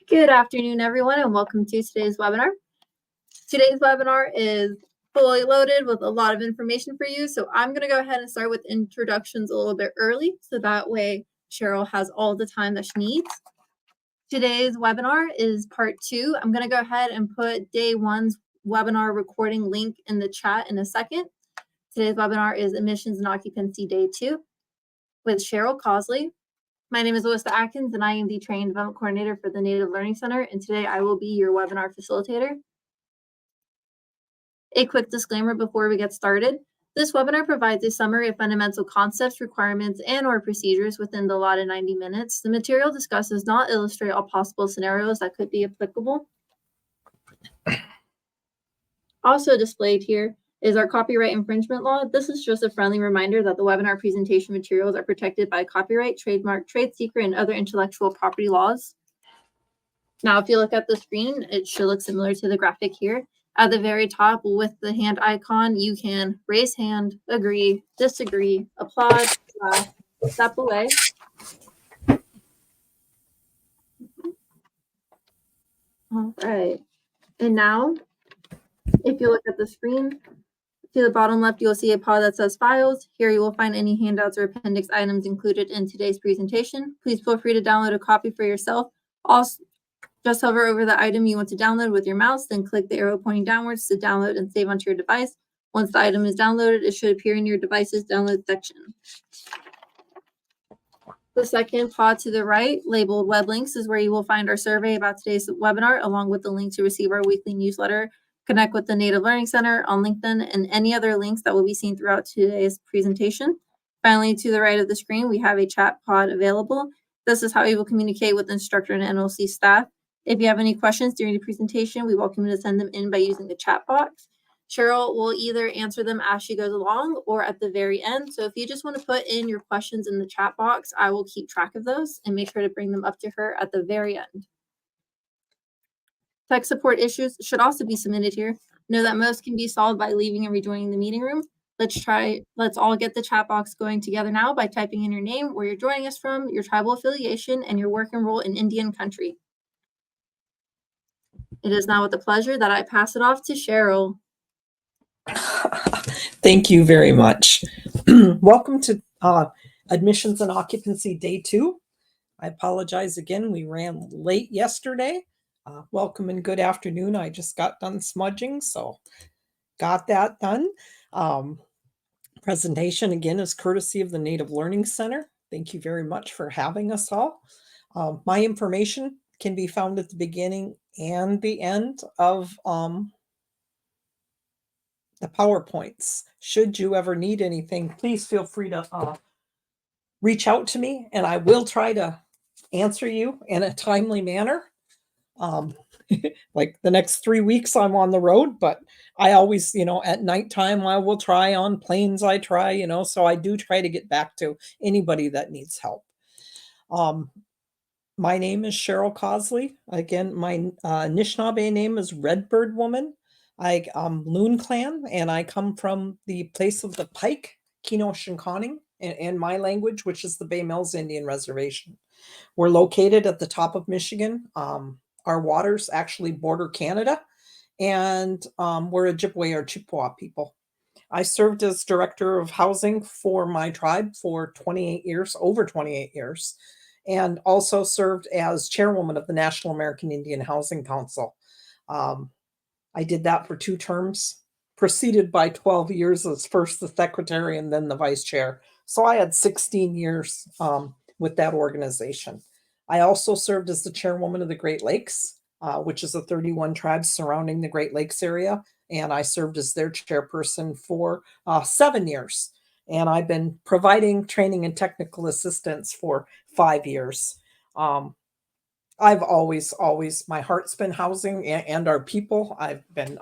Good afternoon, everyone, and welcome to today's webinar. Today's webinar is fully loaded with a lot of information for you, so I'm going to go ahead and start with introductions a little bit early, so that way Cheryl has all the time that she needs. Today's webinar is part 2. I'm going to go ahead and put day 1's webinar recording link in the chat in a second. Today's webinar is Admissions and Occupancy Day 2 with Cheryl Cosley. My name is Alyssa Atkins, and I am the Training Development Coordinator for the Native Learning Center, and today I will be your webinar facilitator. A quick disclaimer before we get started. This webinar provides a summary of fundamental concepts, requirements, and/or procedures within the allotted 90 minutes. The material discussed does not illustrate all possible scenarios that could be applicable. Also displayed here is our copyright infringement law. This is just a friendly reminder that the webinar presentation materials are protected by copyright, trademark, trade secret, and other intellectual property laws. Now, if you look at the screen, it should look similar to the graphic here. At the very top with the hand icon, you can raise hand, agree, disagree, applaud, laugh, step away. All right. And now, if you look at the screen, to the bottom left, you'll see a pod that says Files. Here you will find any handouts or appendix items included in today's presentation. Please feel free to download a copy for yourself. Also, just hover over the item you want to download with your mouse, then click the arrow pointing downwards to download and save onto your device. Once the item is downloaded, it should appear in your device's download section. The second pod to the right, labeled Web Links, is where you will find our survey about today's webinar, along with the link to receive our weekly newsletter, connect with the Native Learning Center on LinkedIn, and any other links that will be seen throughout today's presentation. Finally, to the right of the screen, we have a chat pod available. This is how you will communicate with instructor and NLC staff. If you have any questions during the presentation, we welcome you to send them in by using the chat box. Cheryl will either answer them as she goes along or at the very end. So if you just want to put in your questions in the chat box, I will keep track of those and make sure to bring them up to her at the very end. Tech support issues should also be submitted here. Know that most can be solved by leaving and rejoining the meeting room. Let's all get the chat box going together now by typing in your name, where you're joining us from, your tribal affiliation, and your work and role in Indian country. It is now with the pleasure that I pass it off to Cheryl. Thank you very much. Welcome to Admissions and Occupancy Day 2. I apologize again, we ran late yesterday. Welcome and good afternoon. I just got done smudging, so got that done. Presentation again is courtesy of the Native Learning Center. Thank you very much for having us all. My information can be found at the beginning and the end of the PowerPoints. Should you ever need anything, please feel free to reach out to me, and I will try to answer you in a timely manner. Like the next 3 weeks I'm on the road, but I always, at nighttime I will try, on planes I try, so I do try to get back to anybody that needs help. My name is Cheryl Cosley. Again, my Anishinaabe name is Redbird Woman. I'm Loon Clan, and I come from the place of the Pike, Kino Shinkoning, in my language, which is the Bay Mills Indian Reservation. We're located at the top of Michigan. Our waters actually border Canada, and we're Ojibwe or Chippewa people. I served as director of housing for my tribe for 28 years, over 28 years, and also served as chairwoman of the National American Indian Housing Council. I did that for 2 terms, preceded by 12 years as first the secretary and then the vice chair. So I had 16 years with that organization. I also served as the chairwoman of the Great Lakes, which is the 31 tribes surrounding the Great Lakes area. And I served as their chairperson for 7 years. And I've been providing training and technical assistance for 5 years. I've always, my heart's been housing and our people. I've been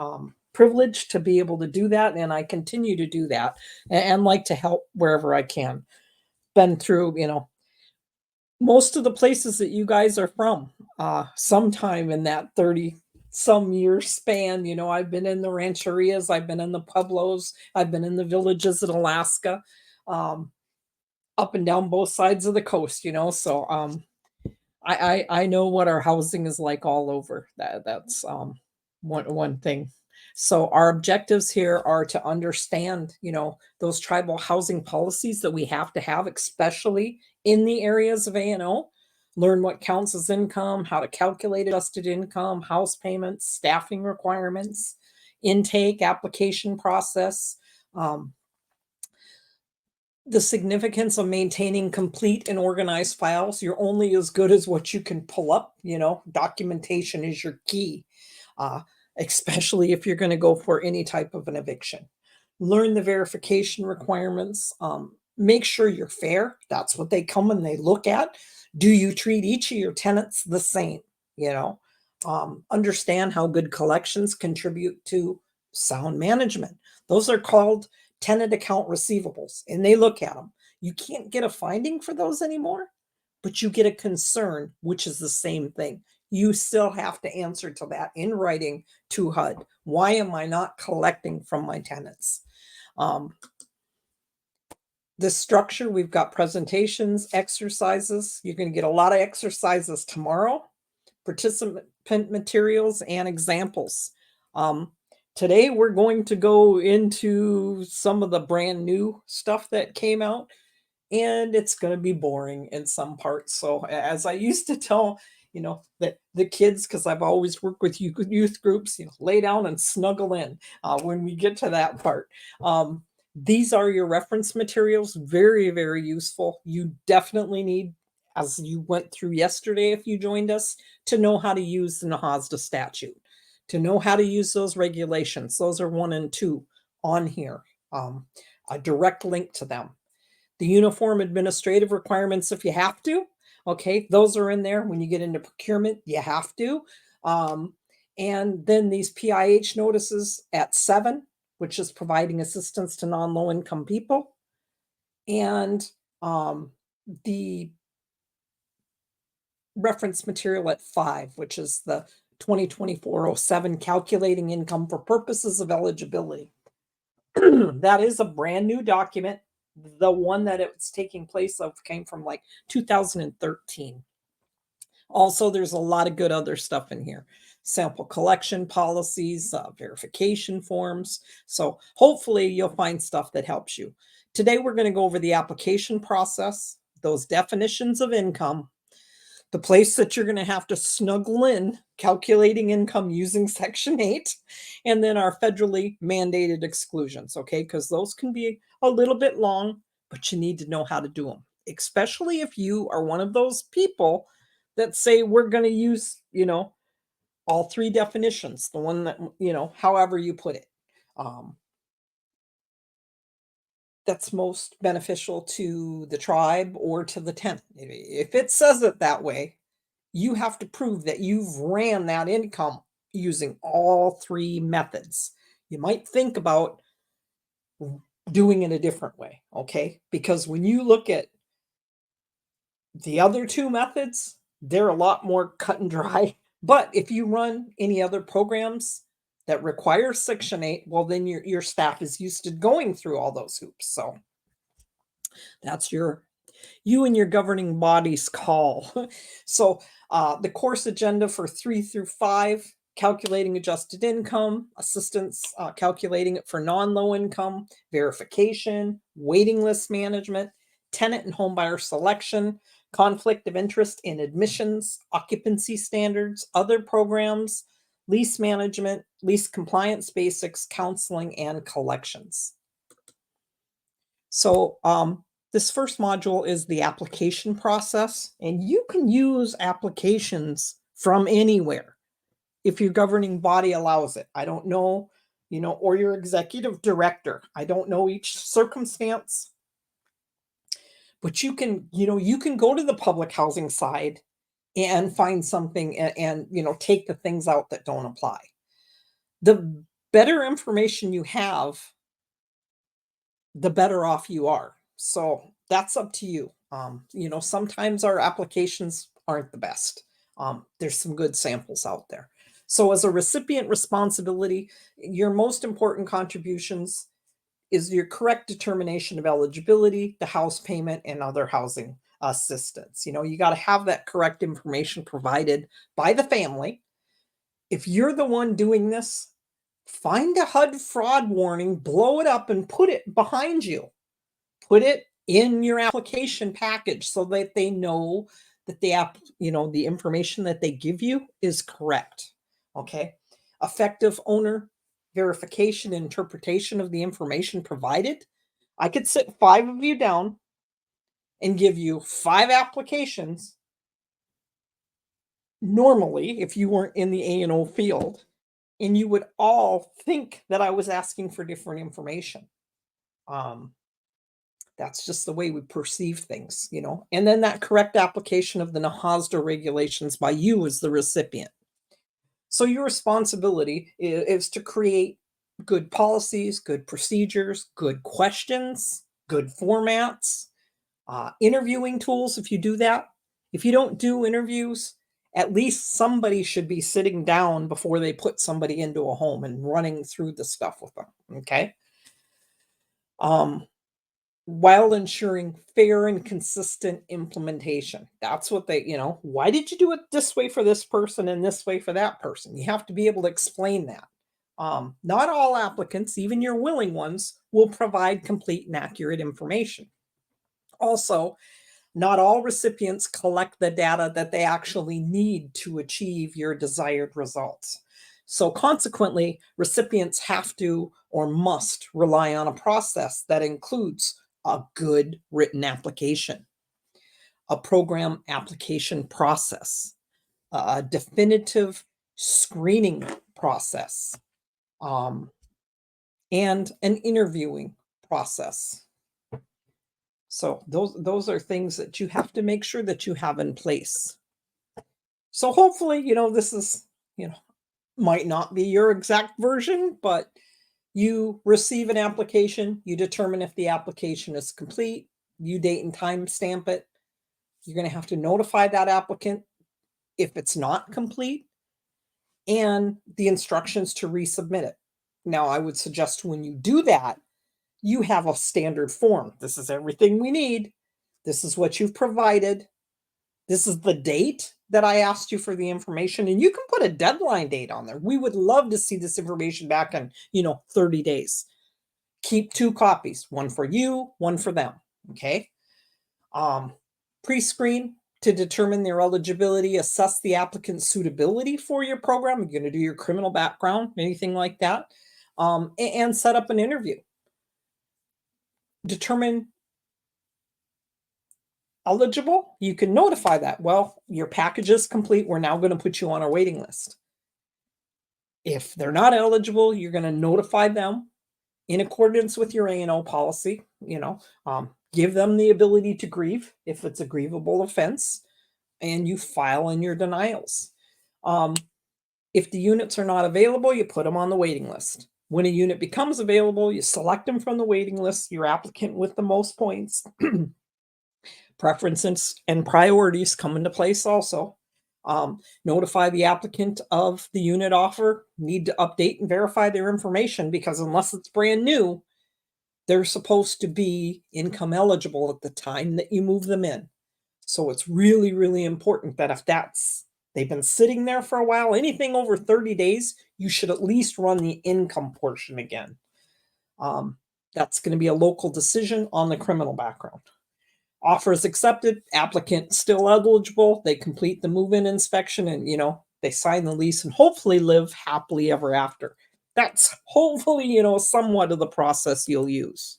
privileged to be able to do that, and I continue to do that and like to help wherever I can. Been through, most of the places that you guys are from, sometime in that 30-some year span. I've been in the rancherias, I've been in the pueblos, I've been in the villages in Alaska, up and down both sides of the coast, so I know what our housing is like all over. That's one thing. So our objectives here are to understand, those tribal housing policies that we have to have, especially in the areas of A&O. Learn what counts as income, how to calculate adjusted income, house payments, staffing requirements, intake, application process, um, the significance of maintaining complete and organized files. You're only as good as what you can pull up. Documentation is your key, uh, especially if you're going to go for any type of an eviction. Learn the verification requirements. Make sure you're fair. That's what they come and they look at. Do you treat each of your tenants the same? Understand how good collections contribute to sound management. Those are called tenant account receivables, and they look at them. You can't get a finding for those anymore, but you get a concern, which is the same thing. You still have to answer to that in writing to HUD. Why am I not collecting from my tenants? This structure, we've got presentations, exercises. You're going to get a lot of exercises tomorrow, participant materials, and examples. Today, we're going to go into some of the brand new stuff that came out, and it's going to be boring in some parts. So, as I used to tell, that the kids, because I've always worked with youth groups, lay down and snuggle in when we get to that part. These are your reference materials, very, very useful. You definitely need, as you went through yesterday, if you joined us, to know how to use the NAHASDA statute, to know how to use those regulations. Those are 1 and 2 on here, a direct link to them. The uniform administrative requirements, if you have to, okay, those are in there. When you get into procurement, you have to. And then these PIH notices at 7, which is providing assistance to non-low income people. And the reference material at 5, which is the 2024-07 calculating income for purposes of eligibility. That is a brand new document. The one that it's taking place of came from like 2013. Also, there's a lot of good other stuff in here. Sample collection policies, verification forms. So hopefully you'll find stuff that helps you. Today, we're going to go over the application process, those definitions of income, the place that you're going to have to snuggle in calculating income using Section 8, and then our federally mandated exclusions, okay? Because those can be a little bit long, but you need to know how to do them, especially if you are one of those people that say we're going to use, all 3 definitions, the one that, however you put it. That's most beneficial to the tribe or to the tenant. If it says it that way, you have to prove that you've ran that income using all 3 methods. You might think about doing it a different way, okay? Because when you look at the other 2 methods, they're a lot more cut and dry. But if you run any other programs that require Section 8, well, then your staff is used to going through all those hoops. So that's you and your governing body's call. So the course agenda for 3 through 5, calculating adjusted income, assistance, calculating it for non-low income, verification, waiting list management, tenant and homebuyer selection, conflict of interest in admissions, occupancy standards, other programs, lease management, lease compliance basics, counseling, and collections. So this first module is the application process, and you can use applications from anywhere if your governing body allows it. I don't know, or your executive director. I don't know each circumstance, but you can go to the public housing side and find something and take the things out that don't apply. The better information you have, the better off you are. So that's up to you. Sometimes our applications aren't the best. There's some good samples out there. So as a recipient responsibility, your most important contributions is your correct determination of eligibility, the house payment, and other housing assistance. You got to have that correct information provided by the family. If you're the one doing this, find a HUD fraud warning, blow it up, and put it behind you. Put it in your application package so that they know that the information that they give you is correct. Okay. Effective owner verification and interpretation of the information provided. I could sit 5 of you down and give you 5 applications normally if you weren't in the A&O field, and you would all think that I was asking for different information. That's just the way we perceive things, and then that correct application of the NAHASDA regulations by you as the recipient. So your responsibility is to create good policies, good procedures, good questions, good formats, interviewing tools if you do that. If you don't do interviews, at least somebody should be sitting down before they put somebody into a home and running through the stuff with them, okay? While ensuring fair and consistent implementation. That's what why did you do it this way for this person and this way for that person? You have to be able to explain that. Not all applicants, even your willing ones, will provide complete and accurate information. Also, not all recipients collect the data that they actually need to achieve your desired results. So consequently, recipients have to or must rely on a process that includes a good written application, a program application process, a definitive screening process, and an interviewing process. So those are things that you have to make sure that you have in place. So hopefully, this is, might not be your exact version, but you receive an application, you determine if the application is complete, you date and time stamp it. You're going to have to notify that applicant if it's not complete, and the instructions to resubmit it. Now, I would suggest when you do that, you have a standard form. This is everything we need. This is what you've provided. This is the date that I asked you for the information, and you can put a deadline date on there. We would love to see this information back in, 30 days. Keep 2 copies, one for you, one for them. Okay. Pre-screen to determine their eligibility, assess the applicant's suitability for your program. You're going to do your criminal background, anything like that, and set up an interview. Determine eligible, you can notify that. Well, your package is complete. We're now going to put you on our waiting list. If they're not eligible, you're going to notify them in accordance with your A&O policy. Give them the ability to grieve if it's a grievable offense, and you file in your denials. If the units are not available, you put them on the waiting list. When a unit becomes available, you select them from the waiting list, your applicant with the most points. Preferences and priorities come into place also. Notify the applicant of the unit offer, need to update and verify their information, because unless it's brand new, they're supposed to be income eligible at the time that you move them in. So it's really, really important that if they've been sitting there for a while, anything over 30 days, you should at least run the income portion again. That's going to be a local decision on the criminal background. Offer is accepted, applicant still eligible, they complete the move-in inspection, and they sign the lease and hopefully live happily ever after. That's hopefully, somewhat of the process you'll use.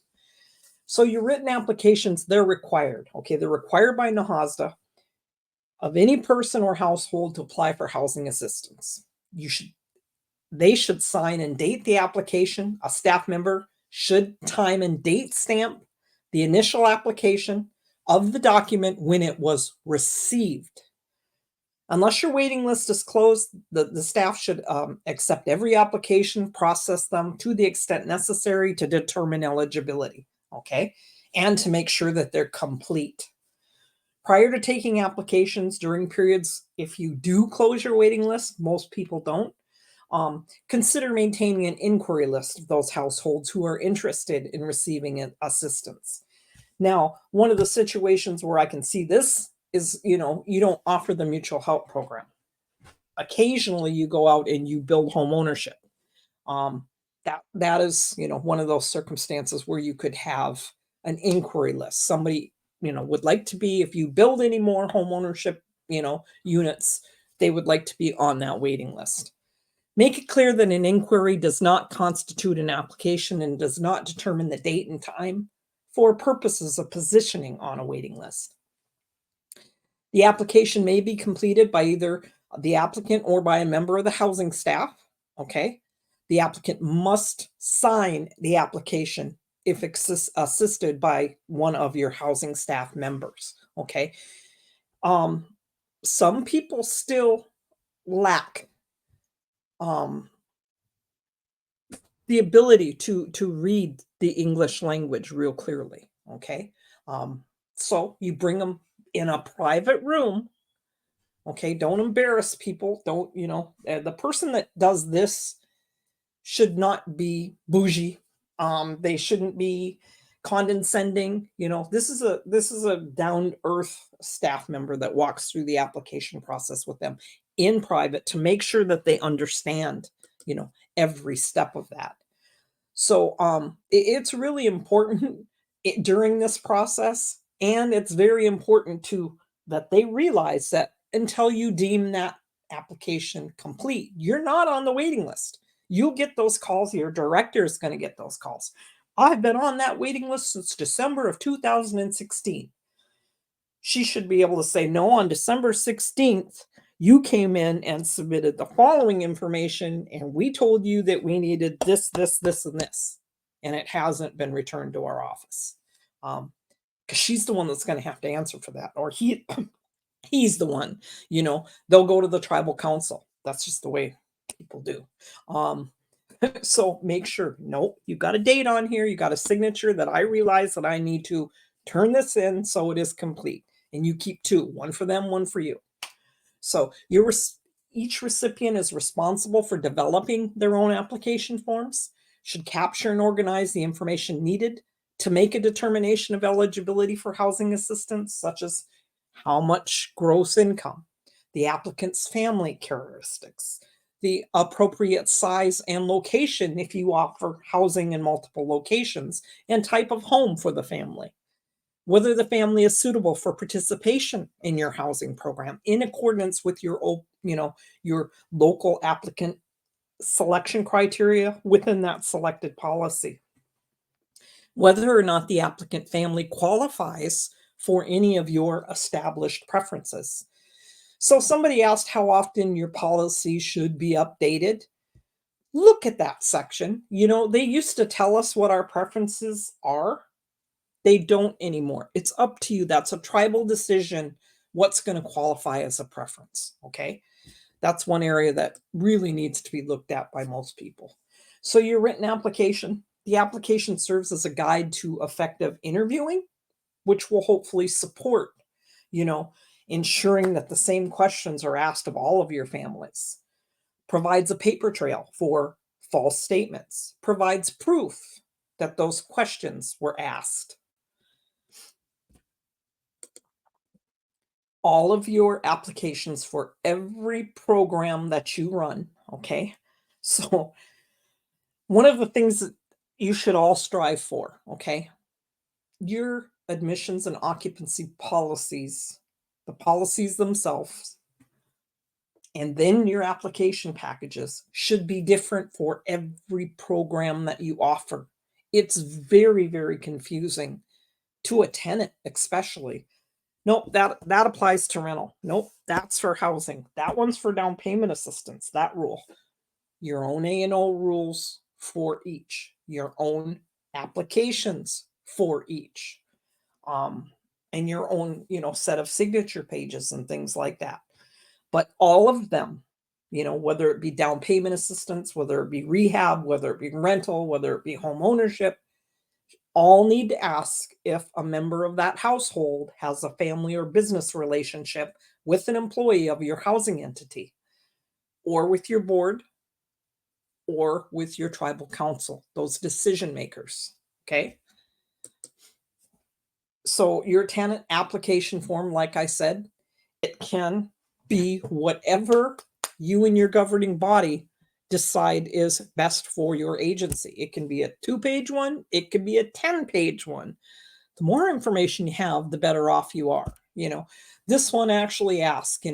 So your written applications, they're required. Okay, they're required by NAHASDA of any person or household to apply for housing assistance. They should sign and date the application. A staff member should time and date stamp the initial application of the document when it was received. Unless your waiting list is closed, the staff should accept every application, process them to the extent necessary to determine eligibility, okay? And to make sure that they're complete. Prior to taking applications during periods, if you do close your waiting list, most people don't, consider maintaining an inquiry list of those households who are interested in receiving assistance. Now, one of the situations where I can see this is, you don't offer the mutual help program. Occasionally you go out and you build home ownership. That is, one of those circumstances where you could have an inquiry list. Somebody, would like to be, if you build any more home ownership, units, they would like to be on that waiting list. Make it clear that an inquiry does not constitute an application and does not determine the date and time for purposes of positioning on a waiting list. The application may be completed by either the applicant or by a member of the housing staff. Okay. The applicant must sign the application if assisted by one of your housing staff members. Okay. Some people still lack the ability to read the English language real clearly. Okay. So you bring them in a private room. Okay, don't embarrass people. Don't, the person that does this should not be bougie. They shouldn't be condescending. This is a down earth staff member that walks through the application process with them in private to make sure that they understand, every step of that. So it's really important during this process, and it's very important to that they realize that until you deem that application complete, you're not on the waiting list. You'll get those calls. Your director is going to get those calls. I've been on that waiting list since December of 2016. She should be able to say, no, on December 16th, you came in and submitted the following information, and we told you that we needed this, this, this, and this. And it hasn't been returned to our office. Because she's the one that's going to have to answer for that. Or he's the one, they'll go to the tribal council. That's just the way people do. So make sure, nope, you got a date on here, you got a signature that I realize that I need to turn this in so it is complete. And you keep two, one for them, one for you. So each recipient is responsible for developing their own application forms, should capture and organize the information needed to make a determination of eligibility for housing assistance, such as how much gross income, the applicant's family characteristics, the appropriate size and location if you offer housing in multiple locations, and type of home for the family. Whether the family is suitable for participation in your housing program in accordance with your local applicant selection criteria within that selected policy. Whether or not the applicant family qualifies for any of your established preferences. So somebody asked how often your policy should be updated. Look at that section. They used to tell us what our preferences are. They don't anymore. It's up to you. That's a tribal decision, what's going to qualify as a preference. Okay. That's one area that really needs to be looked at by most people. So your written application, the application serves as a guide to effective interviewing, which will hopefully support, ensuring that the same questions are asked of all of your families. Provides a paper trail for false statements. Provides proof that those questions were asked. All of your applications for every program that you run. Okay. So one of the things that you should all strive for, okay, your admissions and occupancy policies, the policies themselves, and then your application packages should be different for every program that you offer. It's very, very confusing to a tenant, especially. Nope, that applies to rental. Nope, that's for housing. That one's for down payment assistance. That rule. Your own A&O rules for each. Your own applications for each. And your own, set of signature pages and things like that. But all of them, whether it be down payment assistance, whether it be rehab, whether it be rental, whether it be home ownership, all need to ask if a member of that household has a family or business relationship with an employee of your housing entity, or with your board, or with your tribal council, those decision makers. Okay. So your tenant application form, like I said, it can be whatever you and your governing body decide is best for your agency. It can be a 2-page one, it can be a 10-page one. The more information you have, the better off you are. This one actually asks,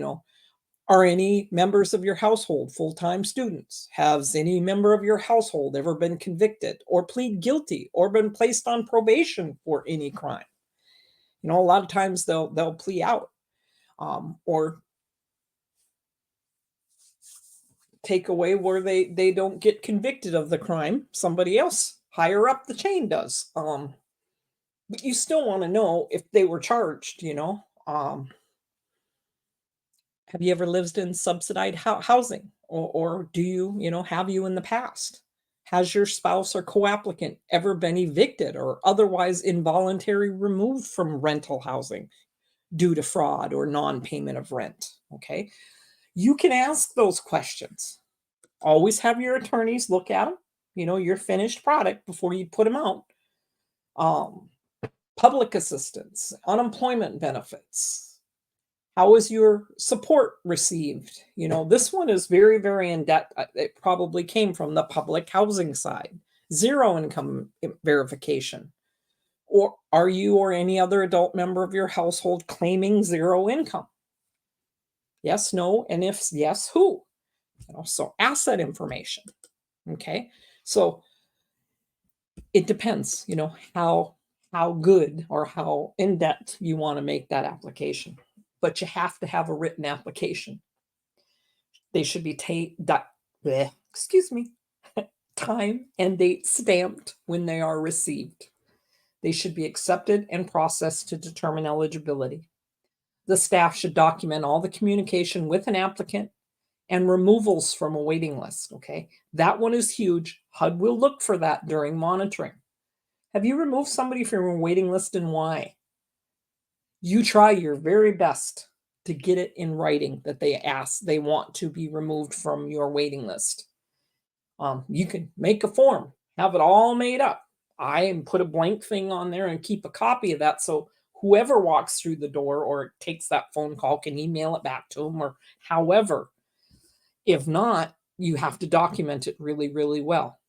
are any members of your household full-time students? Has any member of your household ever been convicted or plead guilty or been placed on probation for any crime? A lot of times they'll plea out, or take away where they don't get convicted of the crime. Somebody else higher up the chain does. But you still want to know if they were charged. Have you ever lived in subsidized housing, or do you have you in the past? Has your spouse or co-applicant ever been evicted or otherwise involuntary removed from rental housing due to fraud or non-payment of rent? Okay. You can ask those questions. Always have your attorneys look at them, your finished product before you put them out. Public assistance, unemployment benefits. How is your support received? This one is very, very in depth. It probably came from the public housing side. Zero income verification. Or are you or any other adult member of your household claiming zero income? Yes, no, and if yes, who? So asset information. Okay, so it depends, how good or how in depth you want to make that application. But you have to have a written application. They should be time and date stamped when they are received. They should be accepted and processed to determine eligibility. The staff should document all the communication with an applicant and removals from a waiting list. Okay, that one is huge. HUD will look for that during monitoring. Have you removed somebody from a waiting list, and why? You try your very best to get it in writing that they want to be removed from your waiting list. You can make a form, have it all made up. I put a blank thing on there and keep a copy of that, so whoever walks through the door or takes that phone call can email it back to them, or however. If not, you have to document it really, really well.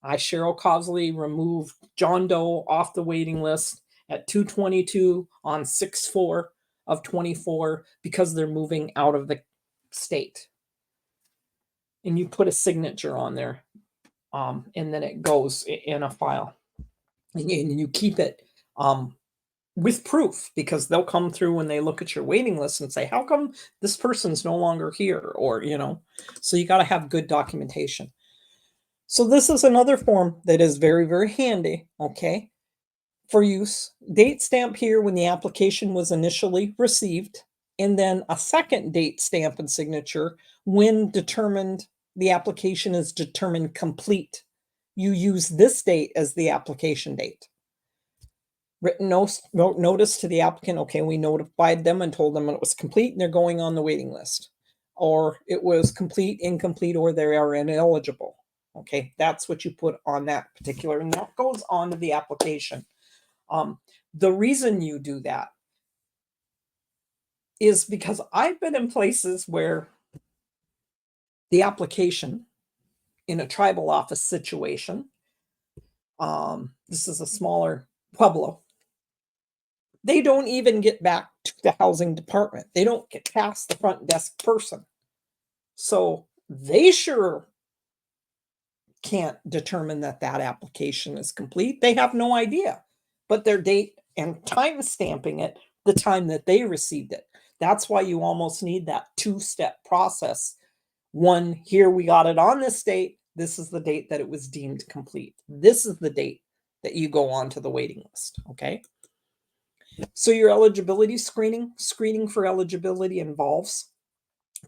Cheryl Cosley, removed John Doe off the waiting list at 2:22 on 6/4 of 24 because they're moving out of the state. And you put a signature on there, and then it goes in a file. And you keep it with proof, because they'll come through when they look at your waiting list and say, how come this person's no longer here? Or, so you got to have good documentation. So this is another form that is very, very handy, okay, for use. Date stamp here when the application was initially received, and then a second date stamp and signature when the application is determined complete. You use this date as the application date. Written notice to the applicant, okay, we notified them and told them it was complete and they're going on the waiting list. Or it was complete, incomplete, or they are ineligible. Okay, that's what you put on that particular, and that goes on to the application. The reason you do that is because I've been in places where the application in a tribal office situation, this is a smaller pueblo, they don't even get back to the housing department. They don't get past the front desk person. So they sure can't determine that application is complete. They have no idea, but their date and time stamping it the time that they received it. That's why you almost need that 2-step process. One, here we got it on this date. This is the date that it was deemed complete. This is the date that you go on to the waiting list. Okay. So your eligibility screening for eligibility involves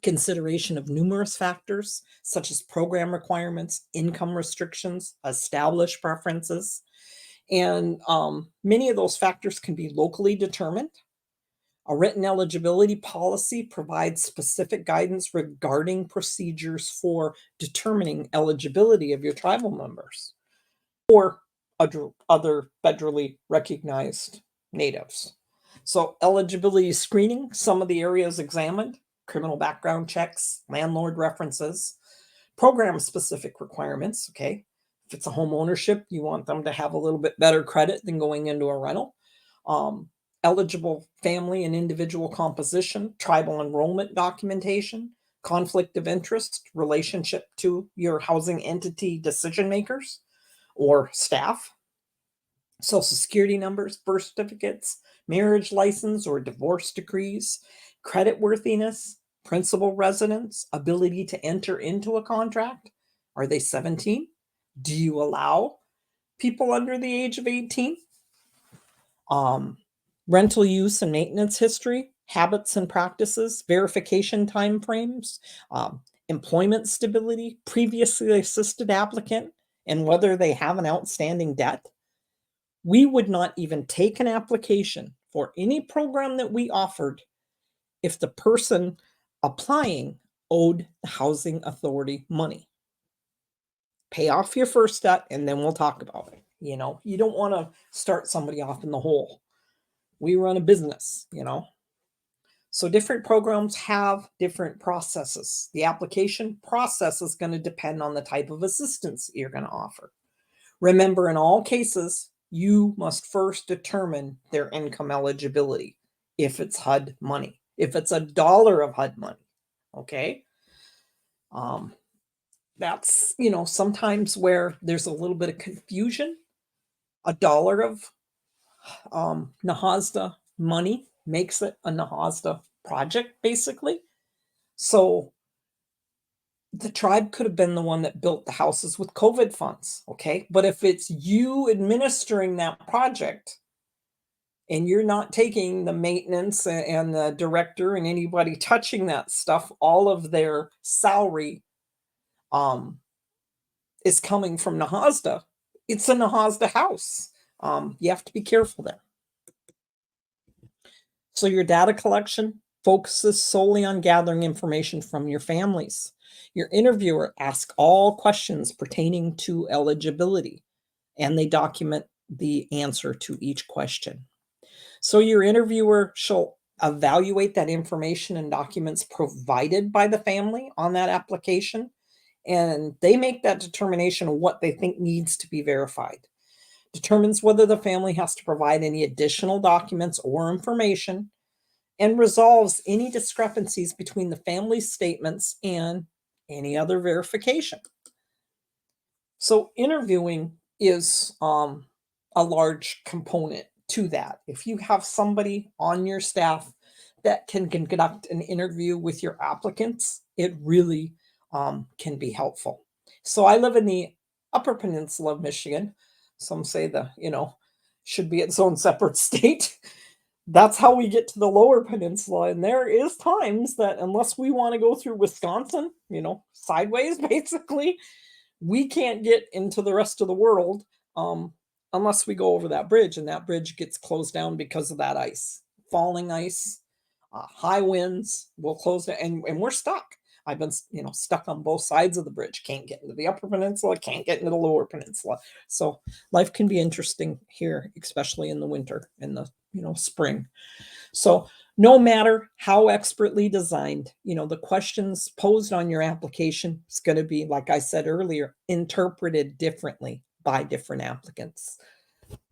consideration of numerous factors, such as program requirements, income restrictions, established preferences, and many of those factors can be locally determined. A written eligibility policy provides specific guidance regarding procedures for determining eligibility of your tribal members or other federally recognized natives. So eligibility screening, some of the areas examined: criminal background checks, landlord references, program specific requirements. Okay. If it's a home ownership, you want them to have a little bit better credit than going into a rental. Eligible family and individual composition, tribal enrollment documentation, conflict of interest, relationship to your housing entity decision makers or staff, social security numbers, birth certificates, marriage license or divorce decrees, credit worthiness, principal residence, ability to enter into a contract. Are they 17? Do you allow people under the age of 18? Rental use and maintenance history, habits and practices, verification timeframes, employment stability, previously assisted applicant, and whether they have an outstanding debt. We would not even take an application for any program that we offered if the person applying owed the housing authority money. Pay off your first debt and then we'll talk about it. You know, you don't want to start somebody off in the hole. We run a business, you know. So different programs have different processes. The application process is going to depend on the type of assistance you're going to offer. Remember, in all cases, you must first determine their income eligibility if it's HUD money, if it's $1 of HUD money. Okay. That's, you know, sometimes where there's a little bit of confusion. $1 of NAHASDA money makes it a NAHASDA project, basically. So the tribe could have been the one that built the houses with COVID funds, okay? But if it's you administering that project and you're not taking the maintenance and the director and anybody touching that stuff, all of their salary is coming from NAHASDA. It's a NAHASDA house. You have to be careful there. So your data collection focuses solely on gathering information from your families. Your interviewer asks all questions pertaining to eligibility, and they document the answer to each question. So your interviewer shall evaluate that information and documents provided by the family on that application, and they make that determination of what they think needs to be verified. Determines whether the family has to provide any additional documents or information, and resolves any discrepancies between the family's statements and any other verification. So interviewing is a large component to that. If you have somebody on your staff that can conduct an interview with your applicants, it really can be helpful. So I live in the Upper Peninsula of Michigan. Some say the, you know, should be its own separate state. That's how we get to the Lower Peninsula. And there is times that unless we want to go through Wisconsin, you know, sideways, basically, we can't get into the rest of the world unless we go over that bridge. And that bridge gets closed down because of that ice, falling ice, high winds will close it. And we're stuck. I've been, you know, stuck on both sides of the bridge. Can't get into the Upper Peninsula, can't get into the Lower Peninsula. So life can be interesting here, especially in the winter and the, you know, spring. So no matter how expertly designed, you know, the questions posed on your application is going to be, like I said earlier, interpreted differently by different applicants.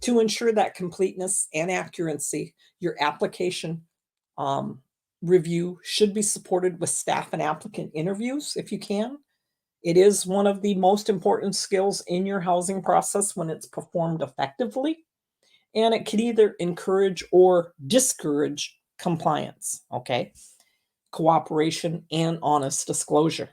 To ensure that completeness and accuracy, your application review should be supported with staff and applicant interviews if you can. It is one of the most important skills in your housing process when it's performed effectively, and it can either encourage or discourage compliance, okay? Cooperation and honest disclosure.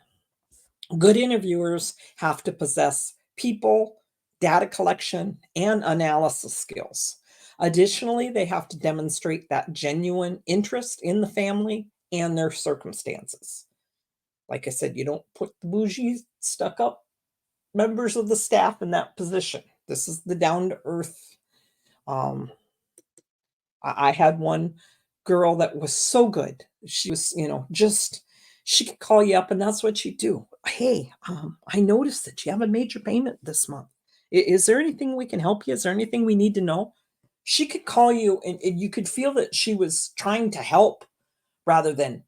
Good interviewers have to possess people, data collection, and analysis skills. Additionally, they have to demonstrate that genuine interest in the family and their circumstances. Like I said, you don't put the bougie, stuck up members of the staff in that position. This is the down to earth. I had one girl that was so good. She was, you know, just, she could call you up and that's what she'd do. Hey, I noticed that you have a major payment this month. Is there anything we can help you? Is there anything we need to know? She could call you and you could feel that she was trying to help rather than,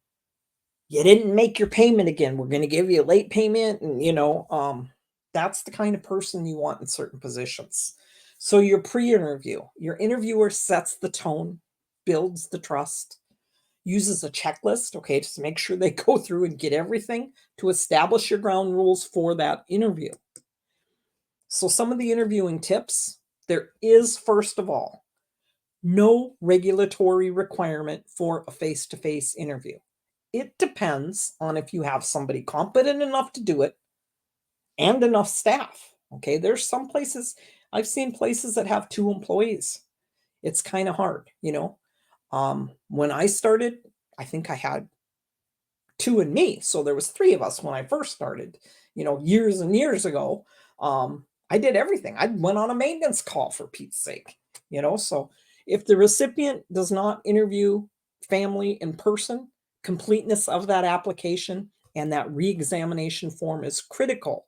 you didn't make your payment again. We're going to give you a late payment. And, that's the kind of person you want in certain positions. So your pre-interview, your interviewer sets the tone, builds the trust, uses a checklist, okay, just to make sure they go through and get everything to establish your ground rules for that interview. So some of the interviewing tips, there is, first of all, no regulatory requirement for a face-to-face interview. It depends on if you have somebody competent enough to do it and enough staff. Okay, there's some places, I've seen places that have 2 employees. It's kind of hard. When I started, I think I had 2 and me, so there was 3 of us when I first started, years and years ago. I did everything. I went on a maintenance call, for Pete's sake. So if the recipient does not interview family in person, completeness of that application and that reexamination form is critical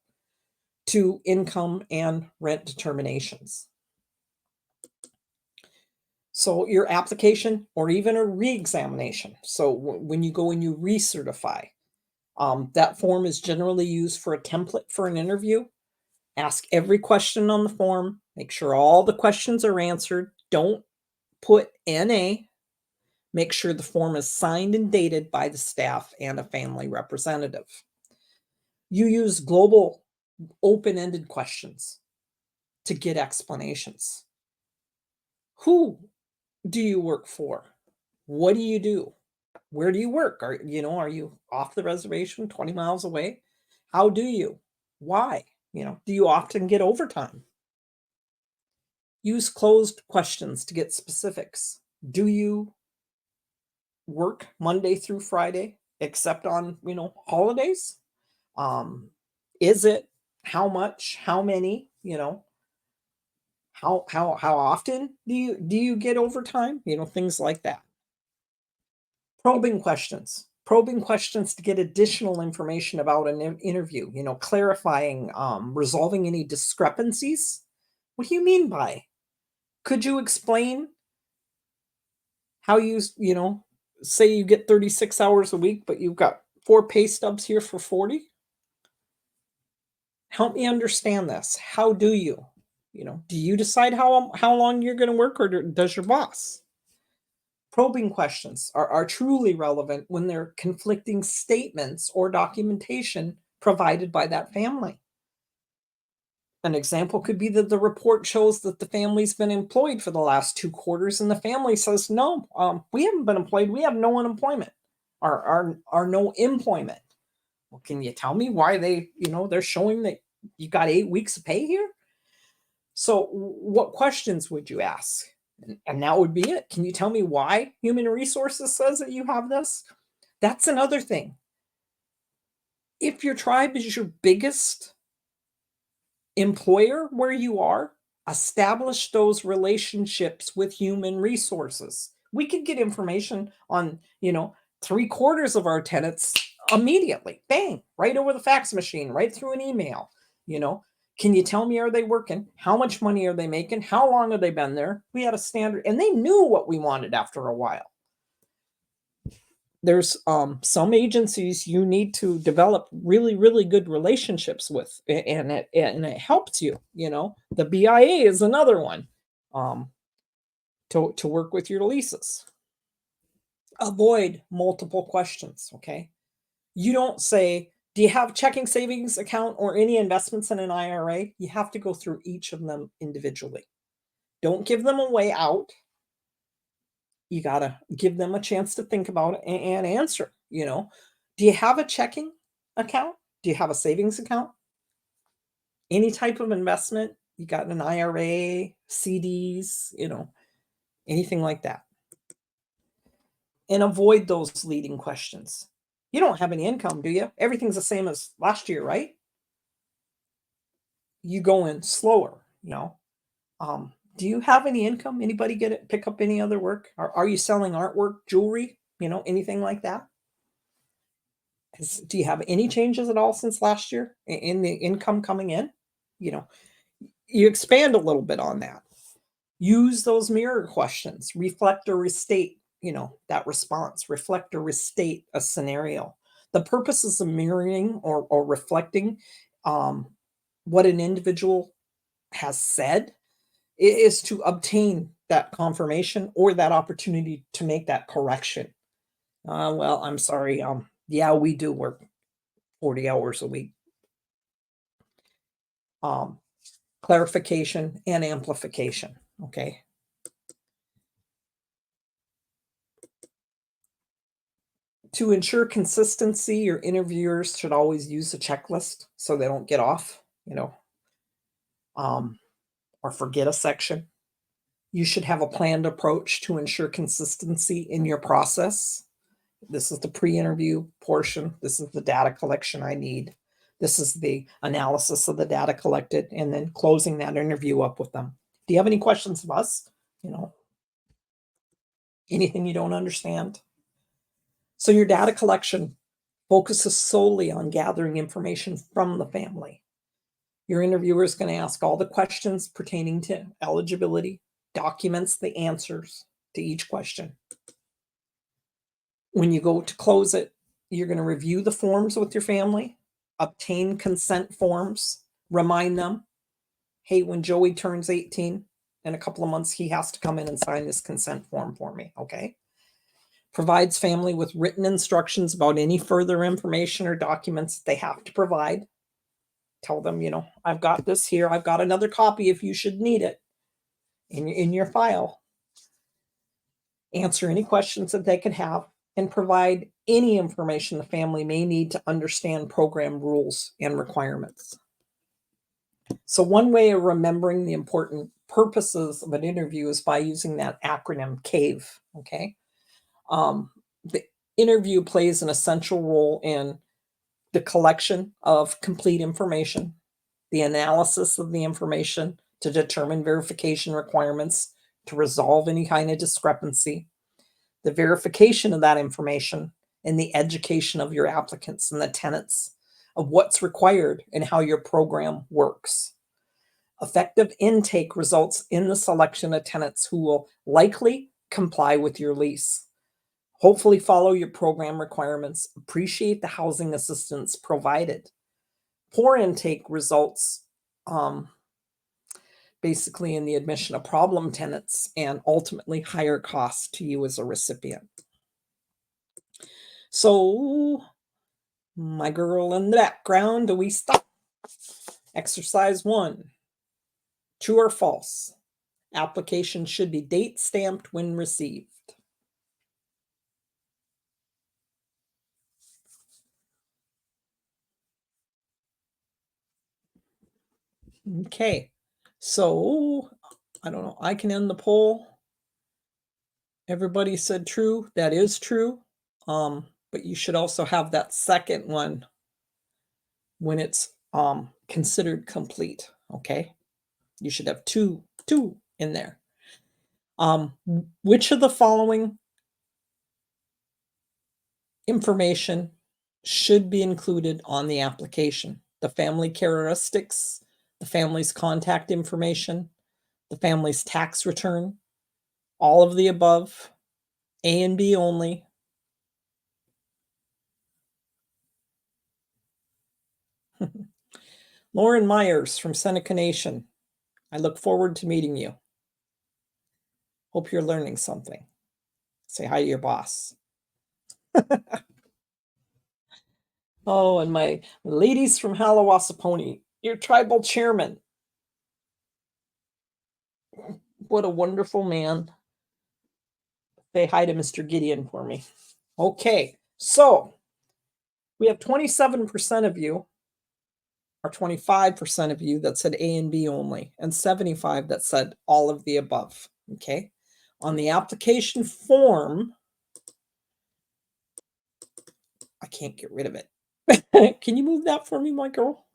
to income and rent determinations. So your application or even a reexamination. So when you go and you recertify, that form is generally used for a template for an interview. Ask every question on the form. Make sure all the questions are answered. Don't put NA. Make sure the form is signed and dated by the staff and a family representative. You use global open-ended questions to get explanations. Who do you work for? What do you do? Where do you work? Are you off the reservation 20 miles away? How do you? Why? Do you often get overtime? Use closed questions to get specifics. Do you work Monday through Friday, except on, holidays? Is it how much, how many, how often do you get overtime? Things like that. Probing questions to get additional information about an interview, clarifying, resolving any discrepancies. What do you mean by? Could you explain how say you get 36 hours a week, but you've got 4 pay stubs here for 40? Help me understand this. How do you? Do you decide how long you're going to work, or does your boss? Probing questions are truly relevant when there are conflicting statements or documentation provided by that family. An example could be that the report shows that the family's been employed for the last 2 quarters, and the family says, no, we haven't been employed. We have no unemployment or no employment. Well, can you tell me why they're showing that you got 8 weeks of pay here? So what questions would you ask? And that would be it. Can you tell me why Human Resources says that you have this? That's another thing. If your tribe is your biggest employer where you are, establish those relationships with Human Resources. We could get information on, 3/4 of our tenants immediately. Bang, right over the fax machine, right through an email. Can you tell me, are they working? How much money are they making? How long have they been there? We had a standard, and they knew what we wanted after a while. There's some agencies you need to develop really, really good relationships with, and it helps you. The BIA is another one to work with your leases. Avoid multiple questions. Okay, you don't say, do you have checking savings account or any investments in an IRA? You have to go through each of them individually. Don't give them a way out. You got to give them a chance to think about it and answer. Do you have a checking account? Do you have a savings account? Any type of investment? You got an IRA, CDs, anything like that. And avoid those leading questions. You don't have any income, do you? Everything's the same as last year, right? You go in slower, do you have any income? Anybody pick up any other work? Are you selling artwork, jewelry, anything like that? Do you have any changes at all since last year in the income coming in? You expand a little bit on that. Use those mirror questions. Reflect or restate, that response. Reflect or restate a scenario. The purposes of mirroring or reflecting what an individual has said is to obtain that confirmation or that opportunity to make that correction. Well, I'm sorry. Yeah, we do work 40 hours a week. Clarification and amplification. Okay. To ensure consistency, your interviewers should always use a checklist so they don't get off, or forget a section. You should have a planned approach to ensure consistency in your process. This is the pre-interview portion. This is the data collection I need. This is the analysis of the data collected, and then closing that interview up with them. Do you have any questions of us? Anything you don't understand? So your data collection focuses solely on gathering information from the family. Your interviewer is going to ask all the questions pertaining to eligibility, documents the answers to each question. When you go to close it, you're going to review the forms with your family, obtain consent forms, remind them, hey, when Joey turns 18 in a couple of months, he has to come in and sign this consent form for me, okay? Provides family with written instructions about any further information or documents they have to provide. Tell them, I've got this here. I've got another copy if you should need it in your file. Answer any questions that they could have and provide any information the family may need to understand program rules and requirements. So one way of remembering the important purposes of an interview is by using that acronym CAVE, okay? The interview plays an essential role in the collection of complete information, the analysis of the information to determine verification requirements, to resolve any kind of discrepancy, the verification of that information, and the education of your applicants and the tenants of what's required and how your program works. Effective intake results in the selection of tenants who will likely comply with your lease, hopefully follow your program requirements, appreciate the housing assistance provided. Poor intake results basically in the admission of problem tenants and ultimately higher costs to you as a recipient. So, my girl in the background, do we stop? Exercise 1. True or false? Application should be date stamped when received. Okay, so I don't know. I can end the poll. Everybody said true. That is true. But you should also have that second one when it's considered complete. Okay, you should have two in there. Which of the following information should be included on the application? The family characteristics, the family's contact information, the family's tax return, all of the above, A and B only. Lauren Myers from Seneca Nation. I look forward to meeting you. Hope you're learning something. Say hi to your boss. Oh, and my ladies from Halawassaponi, your tribal chairman. What a wonderful man. Say hi to Mr. Gideon for me. Okay, so we have 27% of you, or 25% of you that said A and B only, and 75 that said all of the above. Okay, on the application form, I can't get rid of it. Can you move that for me, my girl?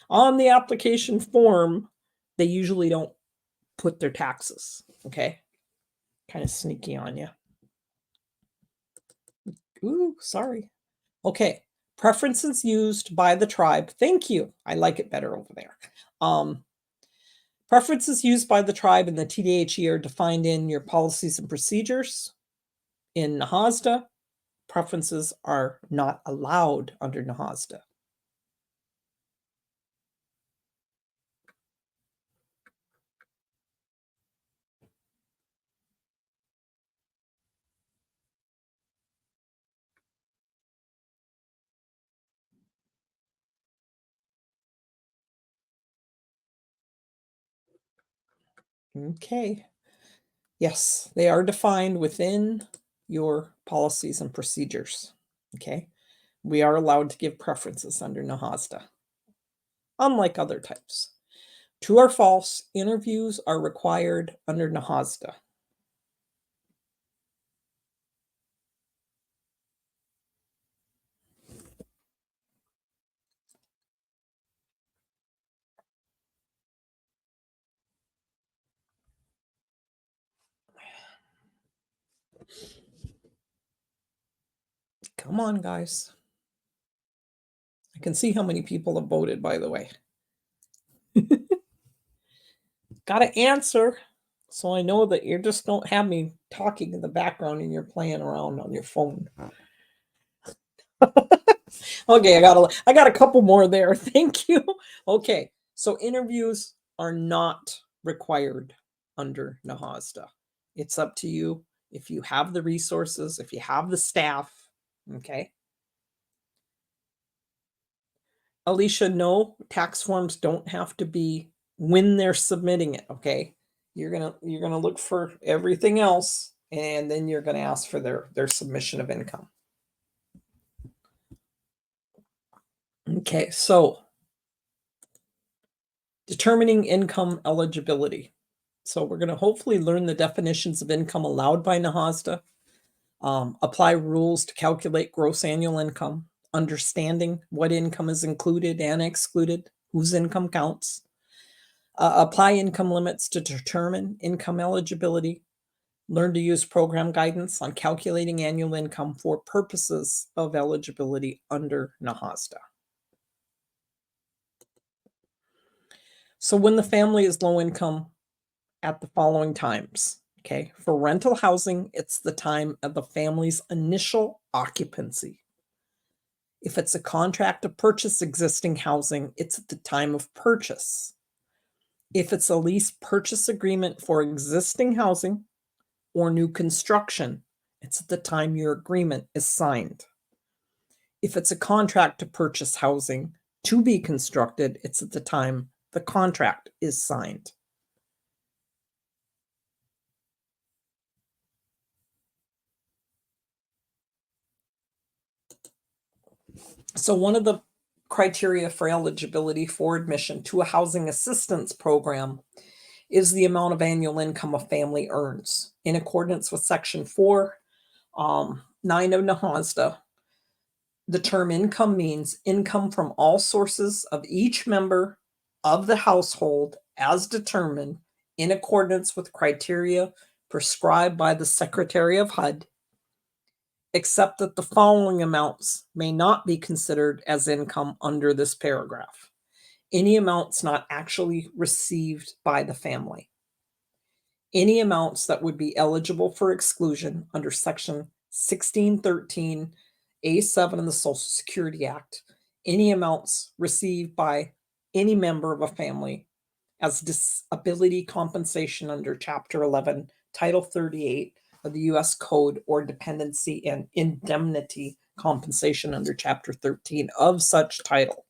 On the application form, they usually don't put their taxes. Okay, kind of sneaky on you. Ooh, sorry. Okay, preferences used by the tribe. Thank you. I like it better over there. Preferences used by the tribe and the TDHE are defined in your policies and procedures. In NAHASDA, preferences are not allowed under NAHASDA. Okay. Yes, they are defined within your policies and procedures. Okay. We are allowed to give preferences under NAHASDA, unlike other types. True or false, interviews are required under NAHASDA. Come on, guys. I can see how many people have voted, by the way. Got to answer. So I know that you just don't have me talking in the background and you're playing around on your phone. Okay, I got a couple more there. Thank you. Okay, so interviews are not required under NAHASDA. It's up to you if you have the resources, if you have the staff. Okay. Alicia, no, tax forms don't have to be when they're submitting it. Okay, you're gonna look for everything else, and then you're gonna ask for their submission of income. Okay, so determining income eligibility. So we're going to hopefully learn the definitions of income allowed by NAHASDA, apply rules to calculate gross annual income, understanding what income is included and excluded, whose income counts, apply income limits to determine income eligibility, learn to use program guidance on calculating annual income for purposes of eligibility under NAHASDA. So when the family is low income, at the following times. Okay, for rental housing, it's the time of the family's initial occupancy. If it's a contract to purchase existing housing, it's at the time of purchase. If it's a lease purchase agreement for existing housing or new construction, it's at the time your agreement is signed. If it's a contract to purchase housing to be constructed, it's at the time the contract is signed. So one of the criteria for eligibility for admission to a housing assistance program is the amount of annual income a family earns. In accordance with Section 4, 9 of NAHASDA, the term income means income from all sources of each member of the household as determined in accordance with criteria prescribed by the Secretary of HUD, except that the following amounts may not be considered as income under this paragraph. Any amounts not actually received by the family. Any amounts that would be eligible for exclusion under Section 1613 A7 of the Social Security Act. Any amounts received by any member of a family as disability compensation under Chapter 11, Title 38 of the U.S. Code, or dependency and indemnity compensation under Chapter 13 of such title.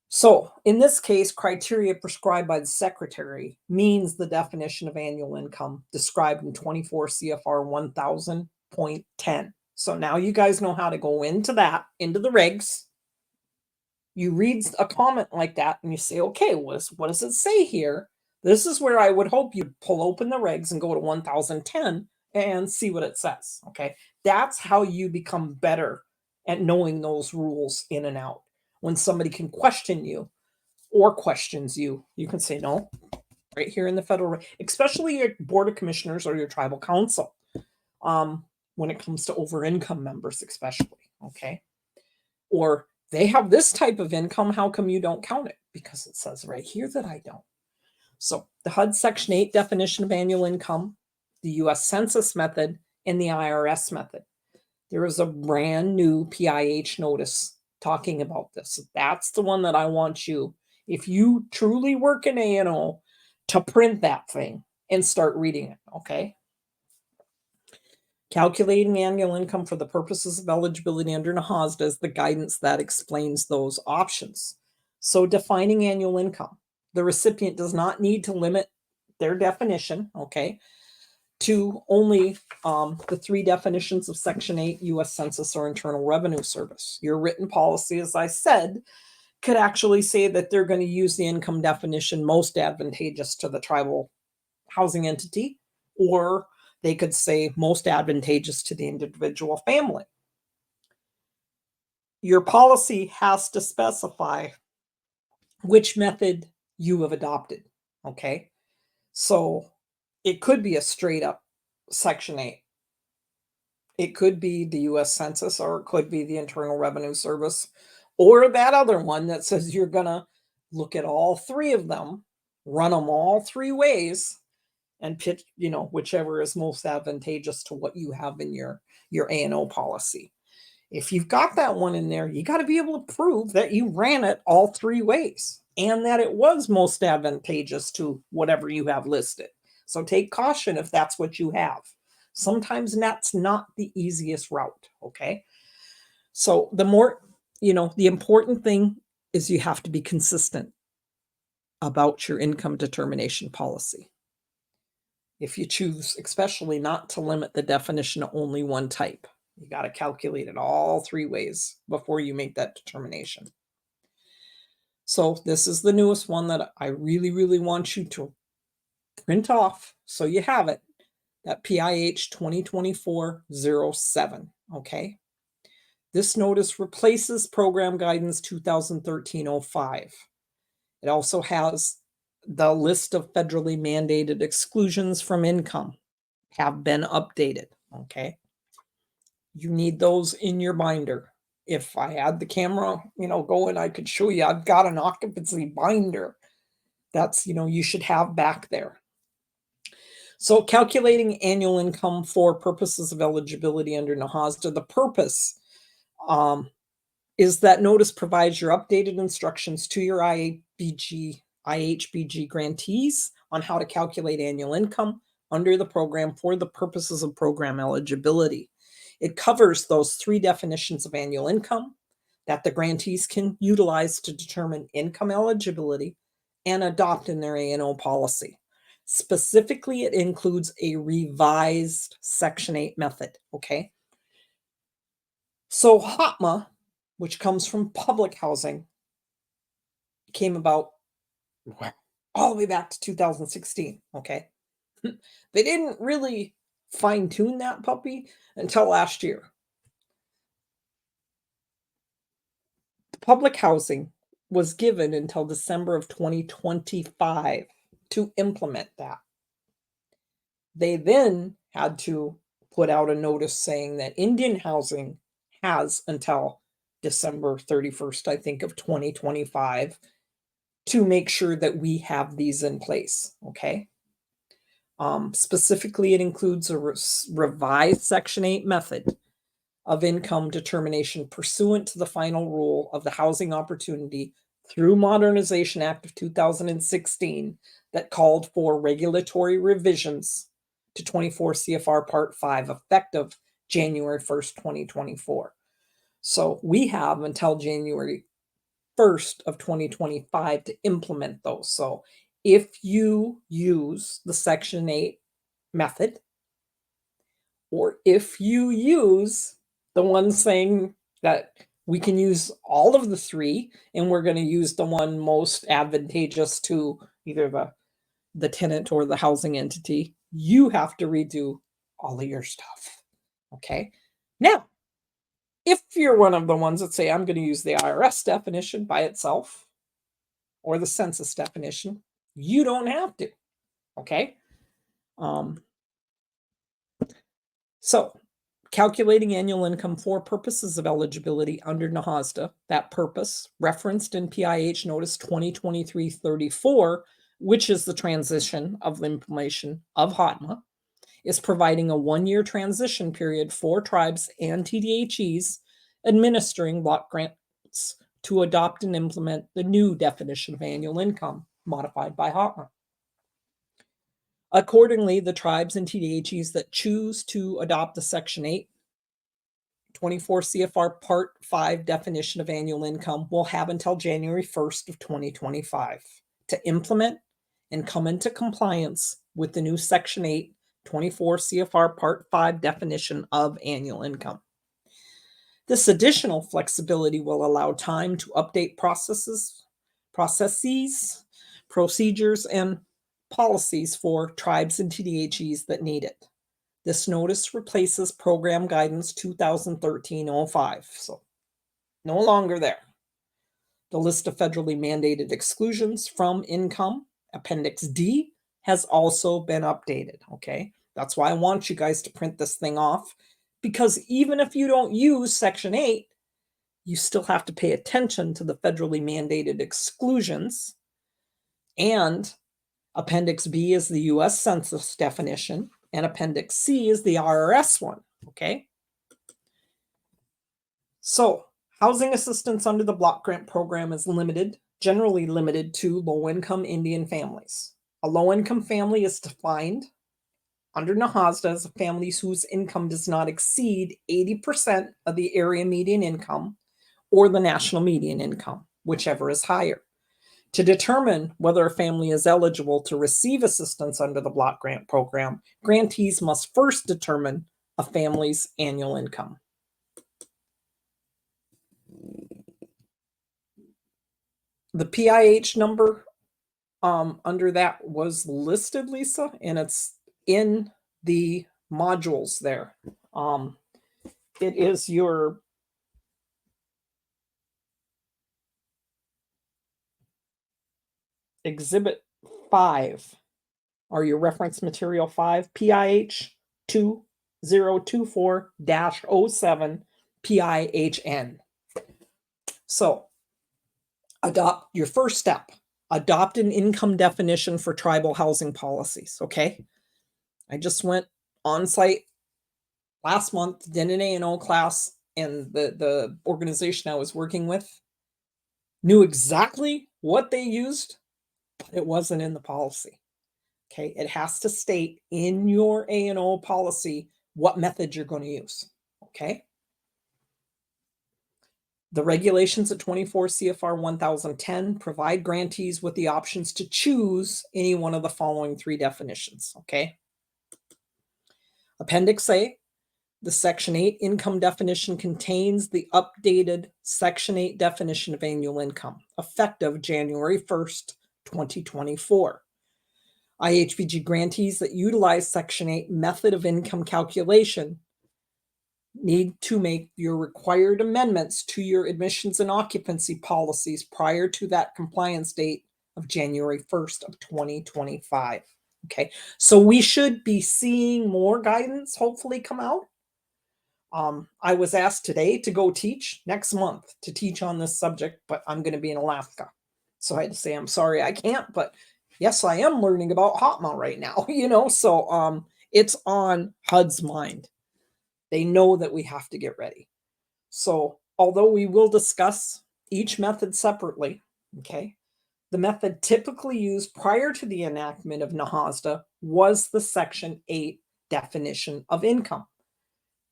So in this case, criteria prescribed by the Secretary means the definition of annual income described in 24 CFR 1000.10. So now you guys know how to go into that, into the regs. You read a comment like that and you say, okay, what does it say here? This is where I would hope you pull open the regs and go to 1010 and see what it says. Okay, that's how you become better at knowing those rules in and out. When somebody can question you or questions you, you can say no, right here in the federal, especially your board of commissioners or your tribal council. When it comes to over income members, especially, okay, or they have this type of income, how come you don't count it? because it says right here that I don't. So the HUD Section 8 definition of annual income, the U.S. Census method, and the IRS method. There is a brand new PIH notice talking about this. That's the one that I want you, if you truly work in A&O, to print that thing and start reading it, okay? Calculating annual income for the purposes of eligibility under NAHASDA is the guidance that explains those options. So defining annual income, the recipient does not need to limit their definition, okay, to only the 3 definitions of Section 8 U.S. Census or Internal Revenue Service. Your written policy, as I said, could actually say that they're going to use the income definition most advantageous to the tribal housing entity, or they could say most advantageous to the individual family. Your policy has to specify which method you have adopted, okay? So it could be a straight up Section 8. It could be the U.S. Census, or it could be the Internal Revenue Service, or that other one that says you're going to look at all 3 of them, run them all 3 ways, and pitch, whichever is most advantageous to what you have in your A&O policy. If you've got that one in there, you got to be able to prove that you ran it all 3 ways and that it was most advantageous to whatever you have listed. So take caution if that's what you have. Sometimes that's not the easiest route, okay? So the more, the important thing is you have to be consistent about your income determination policy. If you choose, especially, not to limit the definition to only one type, you got to calculate it all 3 ways before you make that determination. So this is the newest one that I really, really want you to print off so you have it. That PIH 2024-07, okay? This notice replaces Program Guidance 2013-05. It also has the list of federally mandated exclusions from income have been updated, okay? You need those in your binder. If I had the camera, going, I could show you. I've got an occupancy binder. That's, you should have back there. So calculating annual income for purposes of eligibility under NAHASDA, the purpose is that notice provides your updated instructions to your IHBG grantees on how to calculate annual income under the program for the purposes of program eligibility. It covers those 3 definitions of annual income that the grantees can utilize to determine income eligibility and adopt in their A&O policy. Specifically, it includes a revised Section 8 method, okay? So HOTMA, which comes from public housing, came about all the way back to 2016, okay? They didn't really fine-tune that puppy until last year. Public housing was given until December of 2025 to implement that. They then had to put out a notice saying that Indian housing has until December 31st, I think, of 2025 to make sure that we have these in place, okay? Specifically, it includes a revised Section 8 method of income determination pursuant to the final rule of the Housing Opportunity through Modernization Act of 2016 that called for regulatory revisions to 24 CFR Part 5 effective January 1st, 2024. So we have until January 1st of 2025 to implement those. So if you use the Section 8 method, or if you use the one saying that we can use all of the 3 and we're going to use the one most advantageous to either the tenant or the housing entity, you have to redo all of your stuff, okay? Now, if you're one of the ones that say, I'm going to use the IRS definition by itself or the census definition, you don't have to, okay? So Calculating annual income for purposes of eligibility under NAHASDA, that purpose referenced in PIH Notice 2023-34, which is the transition of the implementation of HOTMA, is providing a one-year transition period for tribes and TDHEs administering block grants to adopt and implement the new definition of annual income modified by HOTMA. Accordingly, the tribes and TDHEs that choose to adopt the Section 8, 24 CFR Part 5 definition of annual income will have until January 1st of 2025 to implement and come into compliance with the new Section 8, 24 CFR Part 5 definition of annual income. This additional flexibility will allow time to update processes, procedures, and policies for tribes and TDHEs that need it. This notice replaces Program Guidance 2013-05, so no longer there. The list of federally mandated exclusions from income, Appendix D, has also been updated, okay? That's why I want you guys to print this thing off, because even if you don't use Section 8, you still have to pay attention to the federally mandated exclusions. And Appendix B is the U.S. Census definition, and Appendix C is the IRS one, okay? So, housing assistance under the block grant program is generally limited to low-income Indian families. A low-income family is defined under NAHASDA as a family whose income does not exceed 80% of the area median income or the national median income, whichever is higher. To determine whether a family is eligible to receive assistance under the block grant program, grantees must first determine a family's annual income. The PIH number under that was listed, Lisa, and it's in the modules there. It is your Exhibit 5, or your reference material 5, PIH 2024-07 PIHN. So, adopt your first step. Adopt an income definition for tribal housing policies, okay? I just went on site last month, did an A&O class, and the organization I was working with knew exactly what they used, but it wasn't in the policy. Okay, it has to state in your A&O policy what method you're going to use. Okay. The regulations at 24 CFR 1010 provide grantees with the options to choose any one of the following three definitions. Okay. Appendix A, the Section 8 income definition contains the updated Section 8 definition of annual income, effective January 1st, 2024. IHBG grantees that utilize Section 8 method of income calculation need to make your required amendments to your admissions and occupancy policies prior to that compliance date of January 1st of 2025. Okay, so we should be seeing more guidance hopefully come out. I was asked today to go teach next month to teach on this subject, but I'm going to be in Alaska. So I had to say, I'm sorry, I can't, but yes, I am learning about HOTMA right now, so it's on HUD's mind. They know that we have to get ready. So although we will discuss each method separately, okay, the method typically used prior to the enactment of NAHASDA was the Section 8 definition of income.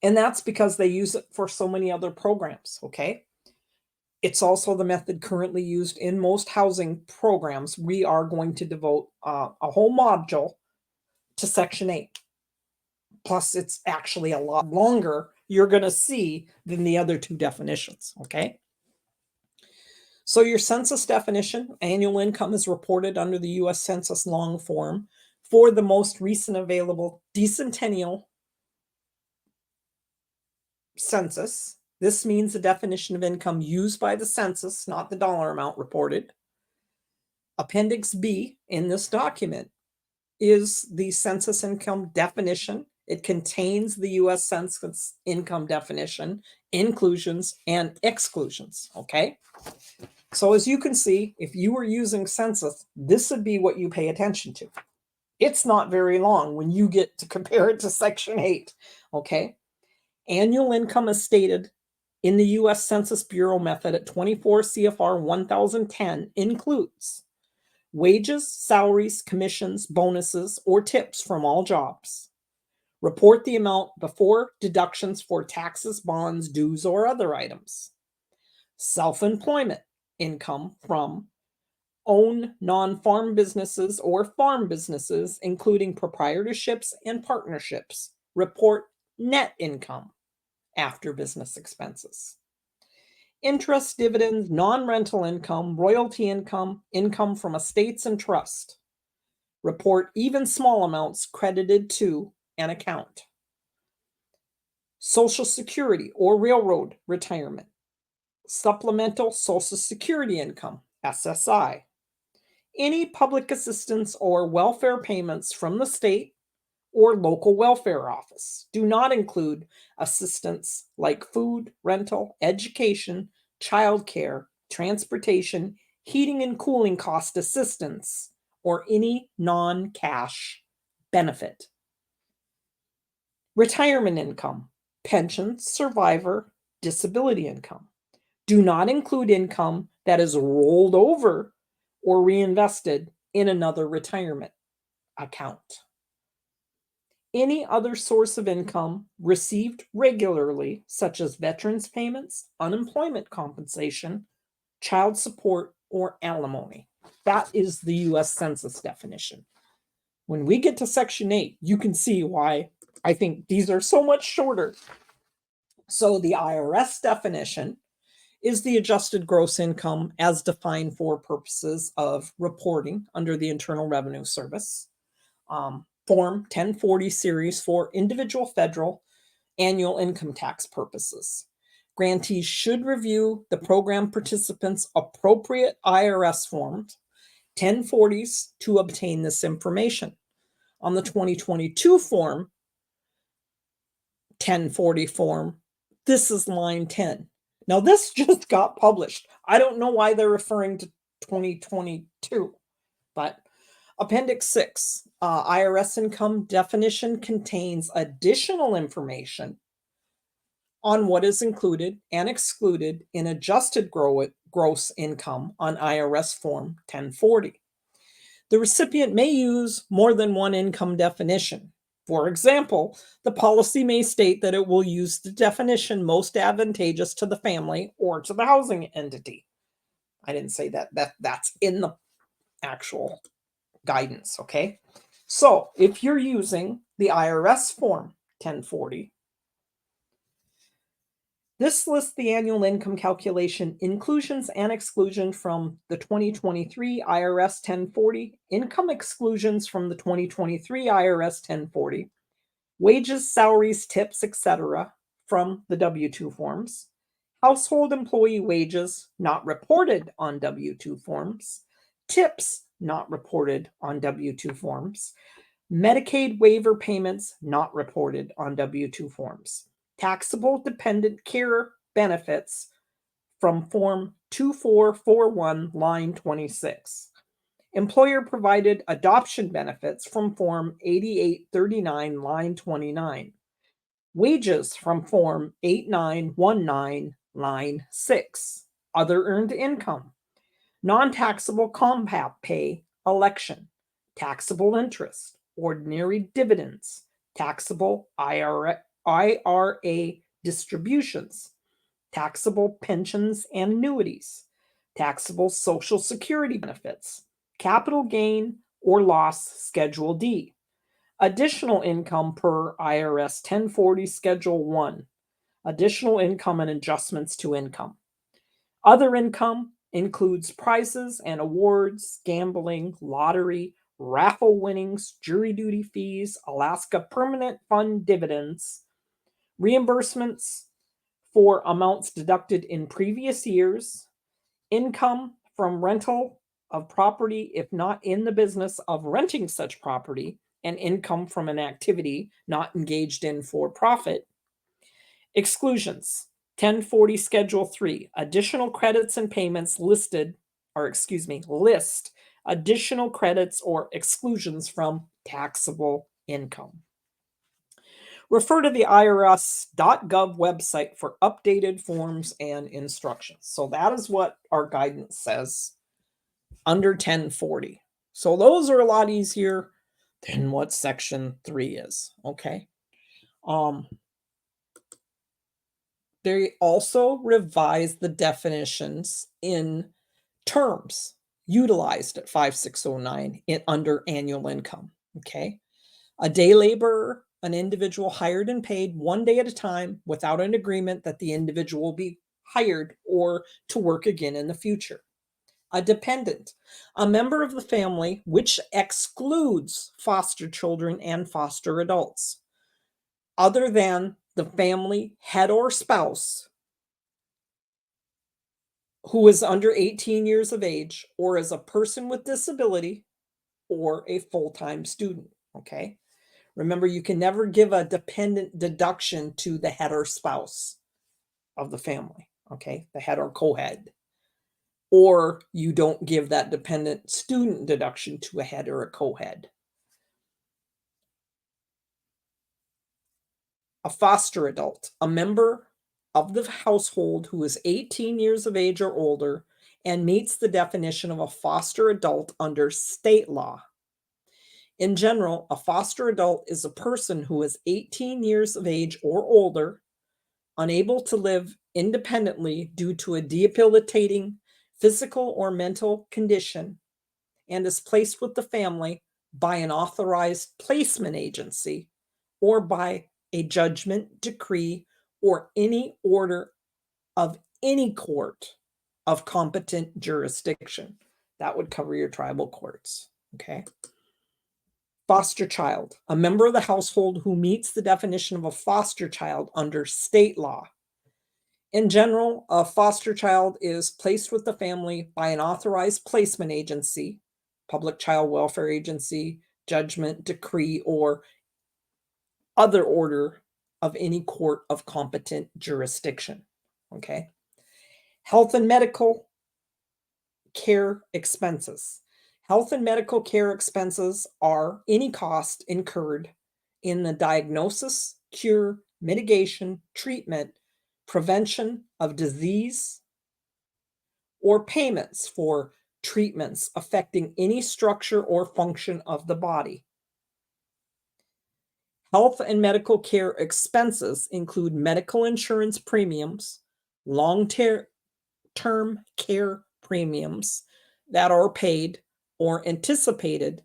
And that's because they use it for so many other programs, okay? It's also the method currently used in most housing programs. We are going to devote a whole module to Section 8. Plus, it's actually a lot longer, you're going to see, than the other two definitions, okay? So your census definition, annual income is reported under the U.S. Census long form for the most recent available decennial census. This means the definition of income used by the census, not the dollar amount reported. Appendix B in this document is the census income definition It contains the U.S. Census income definition, inclusions, and exclusions, okay? So as you can see, if you were using census, this would be what you pay attention to. It's not very long when you get to compare it to Section 8, okay? Annual income is stated in the U.S. Census Bureau method at 24 CFR 1010 includes wages, salaries, commissions, bonuses, or tips from all jobs. Report the amount before deductions for taxes, bonds, dues, or other items. Self-employment income from own non-farm businesses or farm businesses, including proprietorships and partnerships. Report net income after business expenses. Interest, dividends, non-rental income, royalty income, income from estates and trust. Report even small amounts credited to an account. Social Security or railroad retirement. Supplemental Social Security income, SSI. Any public assistance or welfare payments from the state or local welfare office do not include assistance like food, rental, education, childcare, transportation, heating and cooling cost assistance, or any non-cash benefit. Retirement income, pension, survivor, disability income do not include income that is rolled over or reinvested in another retirement account. Any other source of income received regularly, such as veterans payments, unemployment compensation, child support, or alimony. That is the U.S. Census definition. When we get to Section 8, you can see why I think these are so much shorter. So the IRS definition is the adjusted gross income as defined for purposes of reporting under the Internal Revenue Service. Form 1040 series for individual federal annual income tax purposes. Grantees should review the program participants' appropriate IRS forms, 1040s, to obtain this information. On the 2022 form, 1040 form, this is line 10. Now, this just got published. I don't know why they're referring to 2022, but Appendix 6, IRS income definition contains additional information on what is included and excluded in adjusted gross income on IRS Form 1040. The recipient may use more than one income definition. For example, the policy may state that it will use the definition most advantageous to the family or to the housing entity. I didn't say that. That's in the actual guidance, okay? So if you're using the IRS Form 1040, this lists the annual income calculation inclusions and exclusions from the 2023 IRS 1040, income exclusions from the 2023 IRS 1040, wages, salaries, tips, etc. from the W-2 forms, household employee wages not reported on W-2 forms, tips not reported on W-2 forms, Medicaid waiver payments not reported on W-2 forms, taxable dependent care benefits from Form 2441, line 26, employer-provided adoption benefits from Form 8839, line 29, wages from Form 8919, line 6, other earned income, non-taxable compound pay, election, taxable interest, ordinary dividends, taxable IRA distributions, taxable pensions and annuities, taxable Social Security benefits, capital gain or loss Schedule D, additional income per IRS 1040 Schedule 1, additional income and adjustments to income. Other income includes prizes and awards, gambling, lottery, raffle winnings, jury duty fees, Alaska Permanent Fund dividends, reimbursements for amounts deducted in previous years, income from rental of property if not in the business of renting such property, and income from an activity not engaged in for profit. Exclusions. 1040 Schedule 3. Additional credits and payments list additional credits or exclusions from taxable income. Refer to the irs.gov website for updated forms and instructions. So that is what our guidance says under 1040. So those are a lot easier than what Section 3 is, okay? They also revised the definitions in terms utilized at 5609 under annual income, okay? A day laborer, an individual hired and paid one day at a time without an agreement that the individual will be hired or to work again in the future. A dependent, a member of the family which excludes foster children and foster adults, other than the family head or spouse who is under 18 years of age or is a person with disability or a full-time student, okay? Remember, you can never give a dependent deduction to the head or spouse of the family, okay? The head or co-head. Or you don't give that dependent student deduction to a head or a co-head. A foster adult, a member of the household who is 18 years of age or older and meets the definition of a foster adult under state law. In general, a foster adult is a person who is 18 years of age or older, unable to live independently due to a debilitating physical or mental condition, and is placed with the family by an authorized placement agency or by a judgment, decree, or any order of any court of competent jurisdiction. That would cover your tribal courts, okay? Foster child, a member of the household who meets the definition of a foster child under state law. In general, a foster child is placed with the family by an authorized placement agency, public child welfare agency, judgment, decree, or other order of any court of competent jurisdiction, okay? Health and medical care expenses. Health and medical care expenses are any cost incurred in the diagnosis, cure, mitigation, treatment, prevention of disease, or payments for treatments affecting any structure or function of the body. Health and medical care expenses include medical insurance premiums, long-term care premiums that are paid or anticipated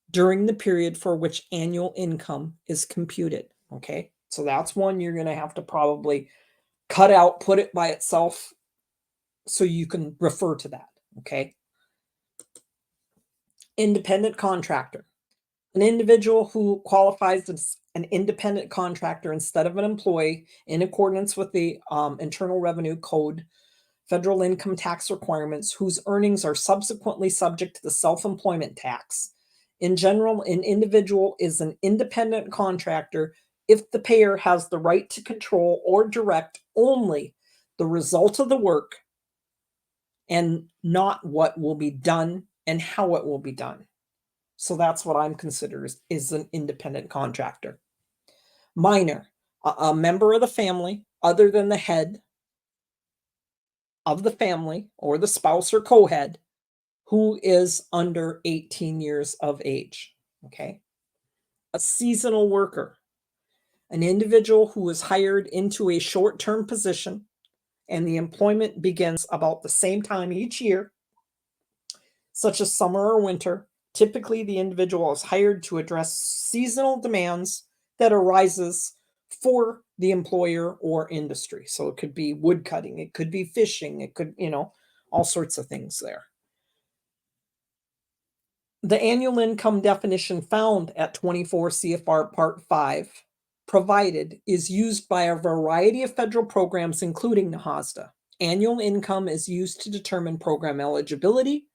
during the period for which annual income is computed, okay? So that's one you're going to have to probably cut out, put it by itself so you can refer to that, okay? Independent contractor. An individual who qualifies as an independent contractor instead of an employee in accordance with the Internal Revenue Code federal income tax requirements whose earnings are subsequently subject to the self-employment tax. In general, an individual is an independent contractor if the payer has the right to control or direct only the result of the work and not what will be done and how it will be done. So that's what I'm considered is an independent contractor. Minor, a member of the family other than the head of the family or the spouse or co-head who is under 18 years of age, okay? A seasonal worker, an individual who is hired into a short-term position and the employment begins about the same time each year, such as summer or winter. Typically, the individual is hired to address seasonal demands that arises for the employer or industry. So it could be wood cutting, it could be fishing, it could, all sorts of things there. The annual income definition found at 24 CFR Part 5 provided is used by a variety of federal programs, including NAHASDA. Annual income is used to determine program eligibility,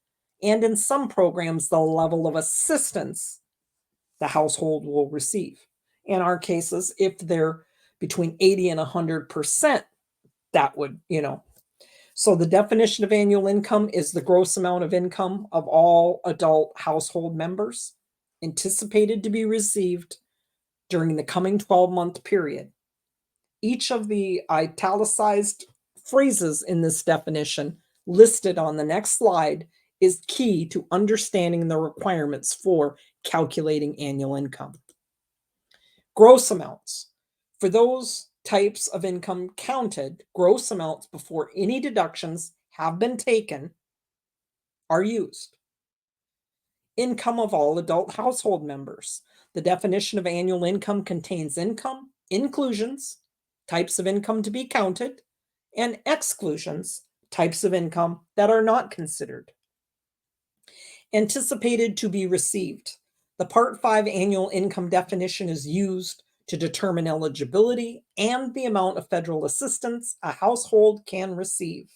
and in some programs, the level of assistance the household will receive. In our cases, if they're between 80 and 100%, that would, So the definition of annual income is the gross amount of income of all adult household members anticipated to be received during the coming 12-month period. Each of the italicized phrases in this definition listed on the next slide is key to understanding the requirements for calculating annual income. Gross amounts. For those types of income counted, gross amounts before any deductions have been taken are used. Income of all adult household members. The definition of annual income contains income, inclusions, types of income to be counted, and exclusions, types of income that are not considered. Anticipated to be received. The Part 5 annual income definition is used to determine eligibility and the amount of federal assistance a household can receive.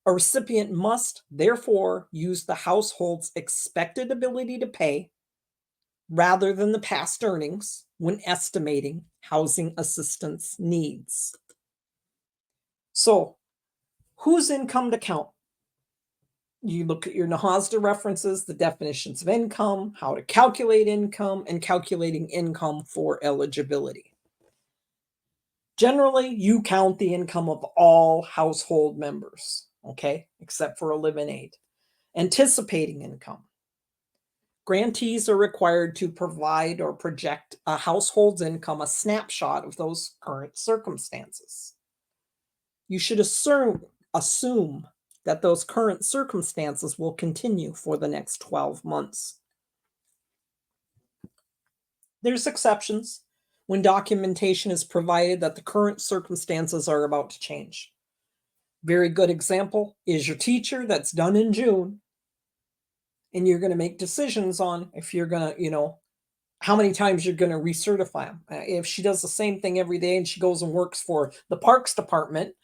A recipient must, therefore, use the household's expected ability to pay rather than the past earnings when estimating housing assistance needs. So, whose income to count? You look at your NAHASDA references, the definitions of income, how to calculate income, and calculating income for eligibility. Generally, you count the income of all household members, okay, except for a live-in aid. Anticipating income. Grantees are required to provide or project a household's income, a snapshot of those current circumstances. You should assume that those current circumstances will continue for the next 12 months. There's exceptions when documentation is provided that the current circumstances are about to change. Very good example is your teacher that's done in June, and you're going to make decisions on if you're going to, how many times you're going to recertify them. If she does the same thing every day and she goes and works for the parks department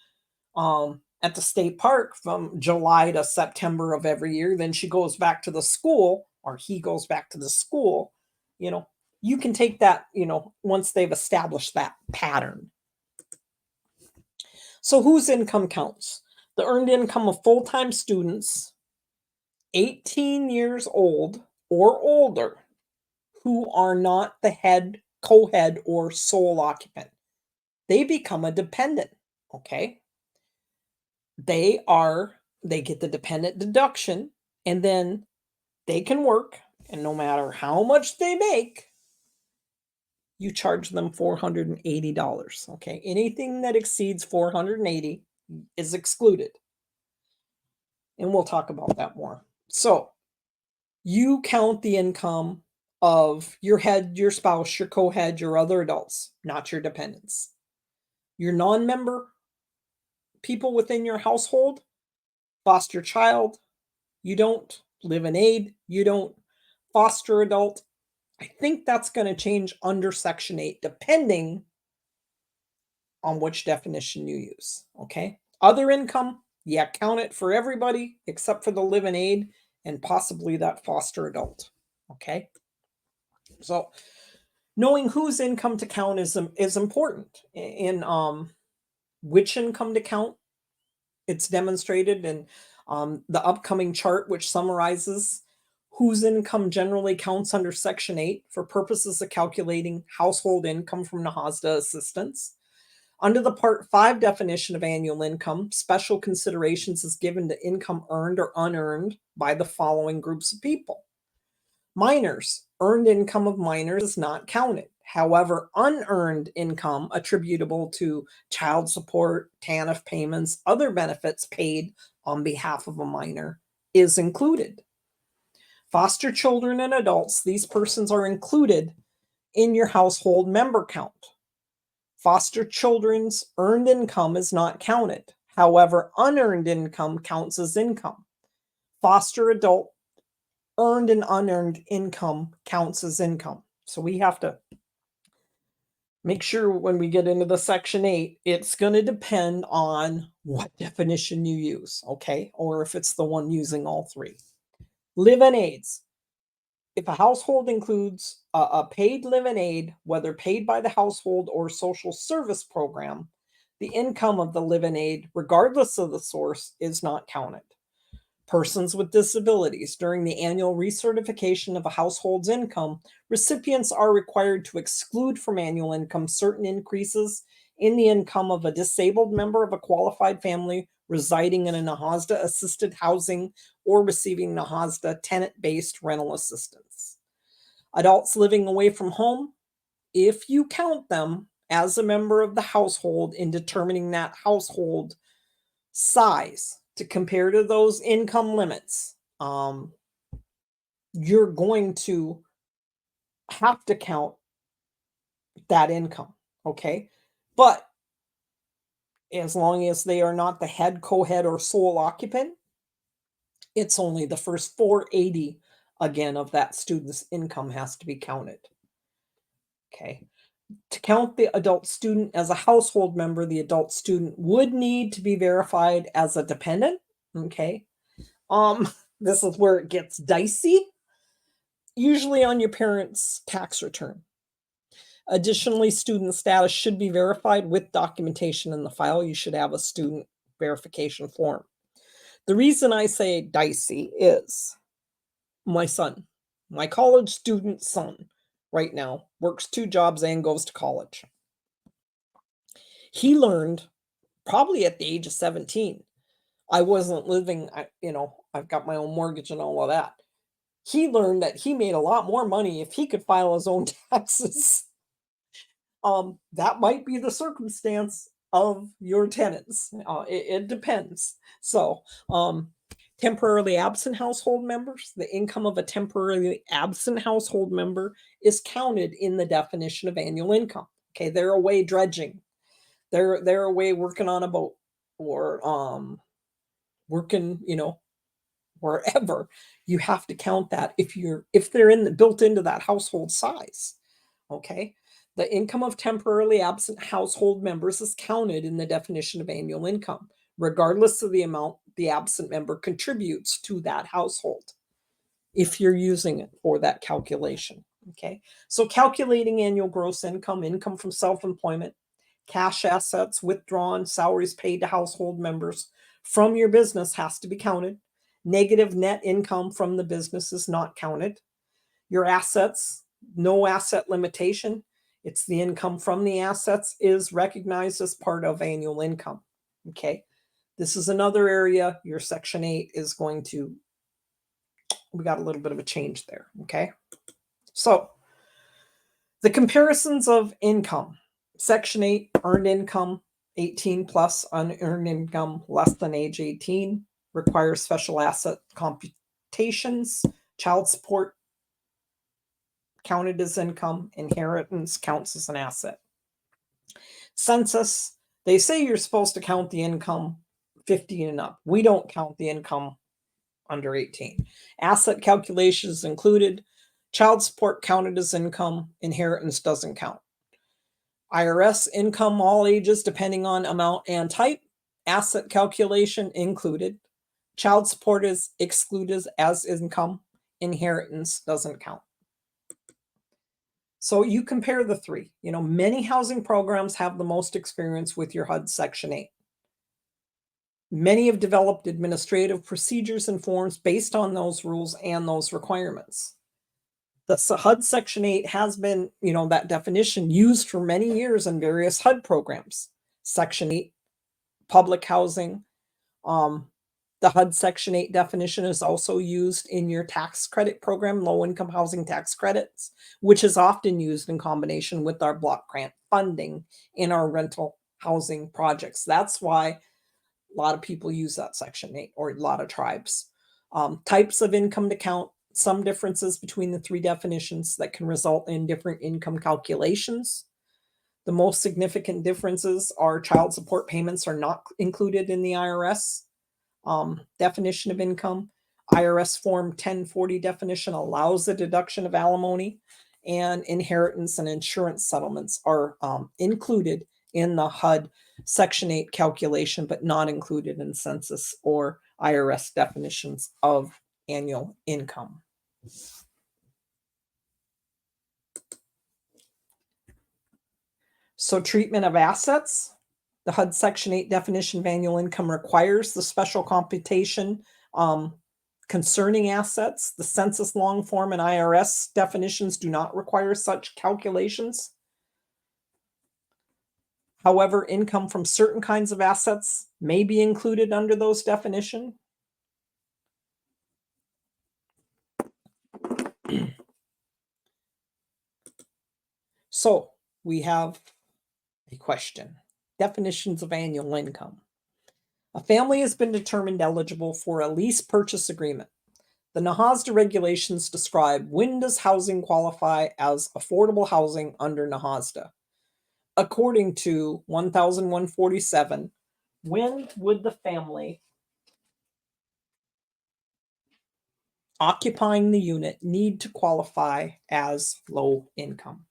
at the state park from July to September of every year, then she goes back to the school, or he goes back to the school, you can take that, once they've established that pattern. So whose income counts? The earned income of full-time students 18 years old or older who are not the head, co-head, or sole occupant. They become a dependent, okay? They get the dependent deduction, and then they can work, and no matter how much they make, you charge them $480, okay? Anything that exceeds $480 is excluded. And we'll talk about that more. So, you count the income of your head, your spouse, your co-head, your other adults, not your dependents. Your non-member people within your household, foster child, you don't, live-in aid, you don't, foster adult. I think that's going to change under Section 8, depending on which definition you use, okay? Other income, count it for everybody except for the live-in aid and possibly that foster adult, okay? So knowing whose income to count is important. In which income to count, it's demonstrated in the upcoming chart, which summarizes whose income generally counts under Section 8 for purposes of calculating household income from NAHASDA assistance. Under the Part 5 definition of annual income, special considerations is given to income earned or unearned by the following groups of people. Minors. Earned income of minors is not counted. However, unearned income attributable to child support, TANF payments, other benefits paid on behalf of a minor is included. Foster children and adults, these persons are included in your household member count. Foster children's earned income is not counted. However, unearned income counts as income. Foster adult earned and unearned income counts as income. So we have to make sure when we get into the Section 8, it's going to depend on what definition you use, okay? Or if it's the one using all three. Live-in aids. If a household includes a paid live-in aid, whether paid by the household or social service program, the income of the live-in aid, regardless of the source, is not counted. Persons with disabilities, during the annual recertification of a household's income, recipients are required to exclude from annual income certain increases in the income of a disabled member of a qualified family residing in a NAHASDA assisted housing or receiving NAHASDA tenant-based rental assistance. Adults living away from home, if you count them as a member of the household in determining that household size to compare to those income limits, you're going to have to count that income, okay? But as long as they are not the head, co-head, or sole occupant, it's only the first 480 again of that student's income has to be counted. Okay. To count the adult student as a household member, the adult student would need to be verified as a dependent. Okay. This is where it gets dicey. Usually on your parents' tax return. Additionally, student status should be verified with documentation in the file. You should have a student verification form. The reason I say dicey is my son, my college student son, right now works 2 jobs and goes to college. He learned probably at the age of 17. I wasn't living, I've got my own mortgage and all of that. He learned that he made a lot more money if he could file his own taxes. That might be the circumstance of your tenants. It depends. So, temporarily absent household members, the income of a temporarily absent household member is counted in the definition of annual income. Okay, they're away dredging. They're away working on a boat or working, wherever. You have to count that if they're built into that household size. Okay. The income of temporarily absent household members is counted in the definition of annual income, regardless of the amount the absent member contributes to that household, if you're using it for that calculation. Okay. So calculating annual gross income, income from self-employment, cash assets withdrawn, salaries paid to household members from your business has to be counted. Negative net income from the business is not counted. Your assets, no asset limitation. It's the income from the assets is recognized as part of annual income. Okay. This is another area your Section 8 is going to, we got a little bit of a change there. Okay. So the comparisons of income. Section 8, earned income, 18 plus, unearned income less than age 18, requires special asset computations, child support counted as income, inheritance counts as an asset. Census, they say you're supposed to count the income 15 and up. We don't count the income under 18. Asset calculations included. Child support counted as income. Inheritance doesn't count. IRS income, all ages, depending on amount and type. Asset calculation included. Child support is excluded as income. Inheritance doesn't count. So you compare the three. Many housing programs have the most experience with your HUD Section 8. Many have developed administrative procedures and forms based on those rules and those requirements. The HUD Section 8 has been, that definition used for many years in various HUD programs. Section 8, public housing. The HUD Section 8 definition is also used in your tax credit program, low-income housing tax credits, which is often used in combination with our block grant funding in our rental housing projects. That's why a lot of people use that Section 8, or a lot of tribes. Types of income to count, some differences between the three definitions that can result in different income calculations. The most significant differences are child support payments are not included in the IRS definition of income. IRS Form 1040 definition allows the deduction of alimony, and inheritance and insurance settlements are included in the HUD Section 8 calculation, but not included in census or IRS definitions of annual income. So treatment of assets. The HUD Section 8 definition of annual income requires the special computation concerning assets. The census long form and IRS definitions do not require such calculations. However, income from certain kinds of assets may be included under those definitions. So we have a question. Definitions of annual income. A family has been determined eligible for a lease purchase agreement. The NAHASDA regulations describe when does housing qualify as affordable housing under NAHASDA. According to 1147, when would the family occupying the unit need to qualify as low income?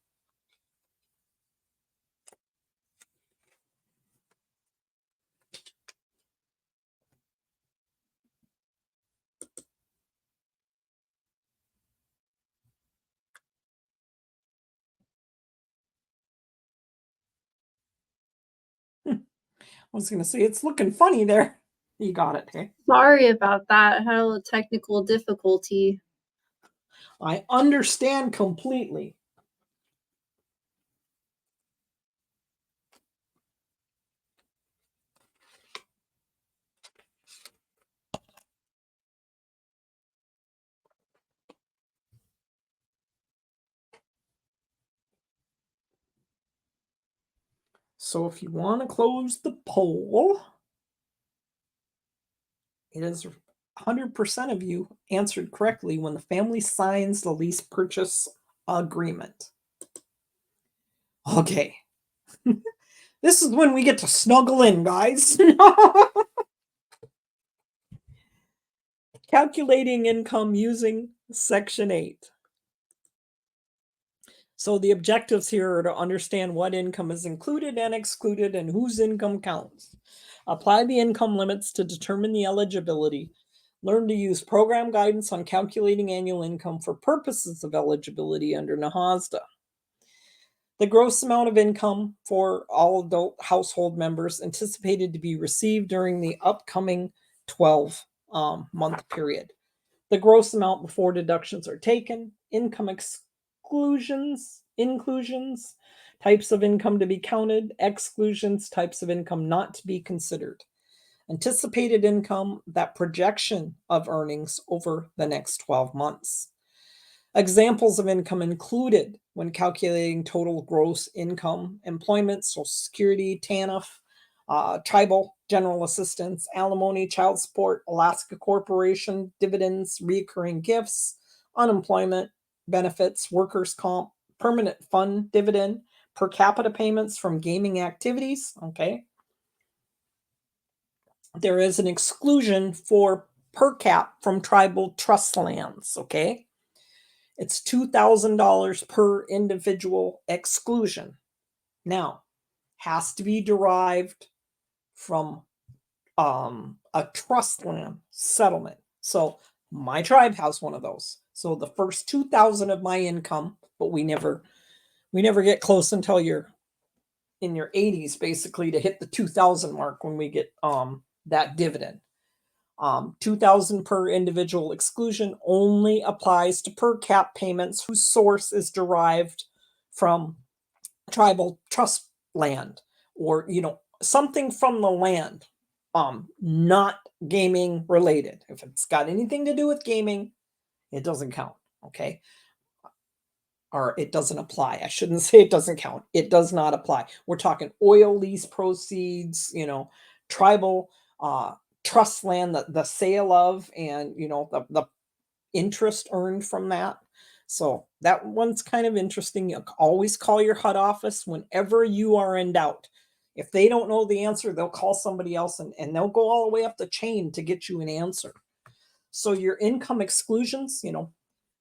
I was going to say, it's looking funny there. You got it, hey? Sorry about that. I had a little technical difficulty. I understand completely. So if you want to close the poll, it is 100% of you answered correctly when the family signs the lease purchase agreement. Okay. This is when we get to snuggle in, guys. Calculating income using Section 8. So the objectives here are to understand what income is included and excluded and whose income counts. Apply the income limits to determine the eligibility. Learn to use program guidance on calculating annual income for purposes of eligibility under NAHASDA. The gross amount of income for all adult household members anticipated to be received during the upcoming 12-month period. The gross amount before deductions are taken, income exclusions, inclusions, types of income to be counted, exclusions, types of income not to be considered. Anticipated income, that projection of earnings over the next 12 months. Examples of income included when calculating total gross income: employment, Social Security, TANF, tribal general assistance, alimony, child support, Alaska Corporation, dividends, recurring gifts, unemployment benefits, workers' comp, permanent fund dividend, per capita payments from gaming activities. Okay. There is an exclusion for per cap from tribal trust lands. Okay. It's $2,000 per individual exclusion. Now, has to be derived from a trust land settlement. So my tribe has one of those. So the first 2,000 of my income, but we never get close until you're in your 80s, basically, to hit the 2,000 mark when we get that dividend. 2,000 per individual exclusion only applies to per cap payments whose source is derived from tribal trust land, or something from the land, not gaming related. If it's got anything to do with gaming, it doesn't count. Okay. Or it doesn't apply. I shouldn't say it doesn't count. It does not apply. We're talking oil lease proceeds, tribal trust land, the sale of, and the interest earned from that. So that one's kind of interesting. You always call your HUD office whenever you are in doubt. If they don't know the answer, they'll call somebody else, and they'll go all the way up the chain to get you an answer. So your income exclusions,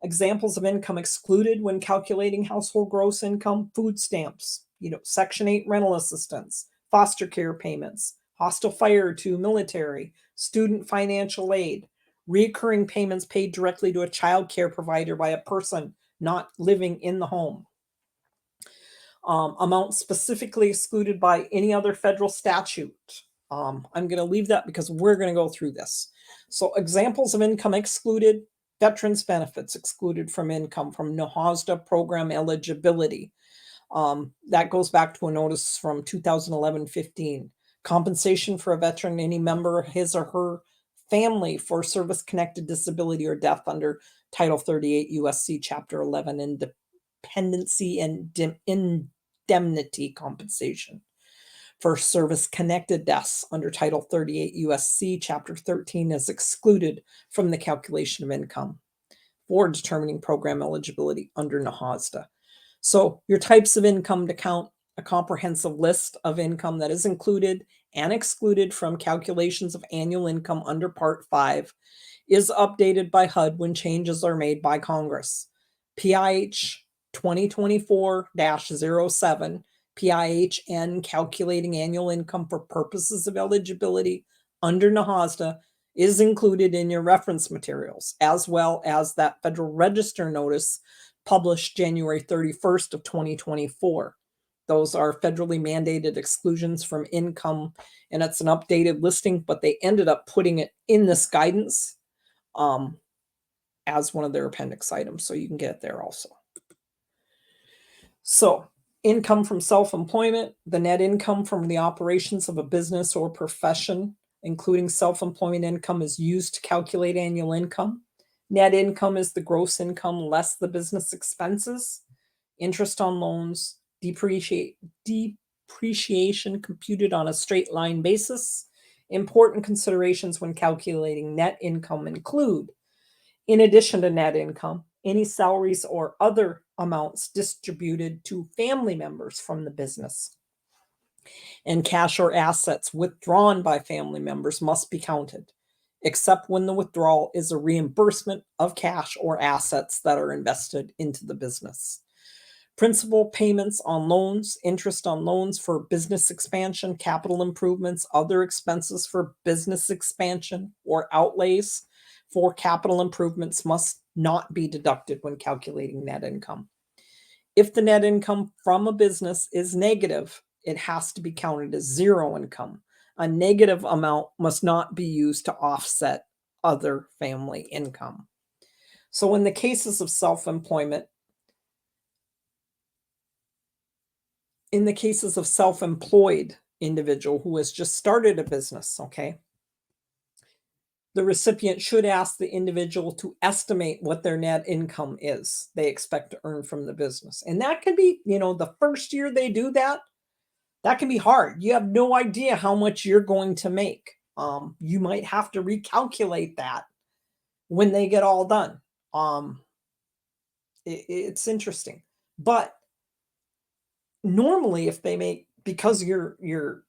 examples of income excluded when calculating household gross income: food stamps, Section 8 rental assistance, foster care payments, hostile fire to military, student financial aid, recurring payments paid directly to a child care provider by a person not living in the home. Amounts specifically excluded by any other federal statute. I'm going to leave that because we're going to go through this. So examples of income excluded: veterans benefits excluded from income from NAHASDA program eligibility. That goes back to a notice from 2011-15. Compensation for a veteran, any member of his or her family for service-connected disability or death under Title 38 USC Chapter 11, Dependency and Indemnity compensation. For service-connected deaths under Title 38 USC Chapter 13 is excluded from the calculation of income for determining program eligibility under NAHASDA. So your types of income to count: a comprehensive list of income that is included and excluded from calculations of annual income under Part 5 is updated by HUD when changes are made by Congress. PIH 2024-07, PIHN calculating annual income for purposes of eligibility under NAHASDA is included in your reference materials, as well as that Federal Register notice published January 31st of 2024. Those are federally mandated exclusions from income, and it's an updated listing, but they ended up putting it in this guidance as one of their appendix items, so you can get it there also. So income from self-employment: the net income from the operations of a business or profession, including self-employment income, is used to calculate annual income. Net income is the gross income less the business expenses, interest on loans, depreciation computed on a straight line basis. Important considerations when calculating net income include, in addition to net income, any salaries or other amounts distributed to family members from the business, and cash or assets withdrawn by family members must be counted, except when the withdrawal is a reimbursement of cash or assets that are invested into the business. Principal payments on loans, interest on loans for business expansion, capital improvements, other expenses for business expansion, or outlays for capital improvements must not be deducted when calculating net income. If the net income from a business is negative, it has to be counted as zero income. A negative amount must not be used to offset other family income. So in the cases of self-employment, in the cases of self-employed individual who has just started a business, okay, the recipient should ask the individual to estimate what their net income is they expect to earn from the business. And that can be, the first year they do that, that can be hard. You have no idea how much you're going to make. You might have to recalculate that when they get all done. It's interesting. But normally if they make, because you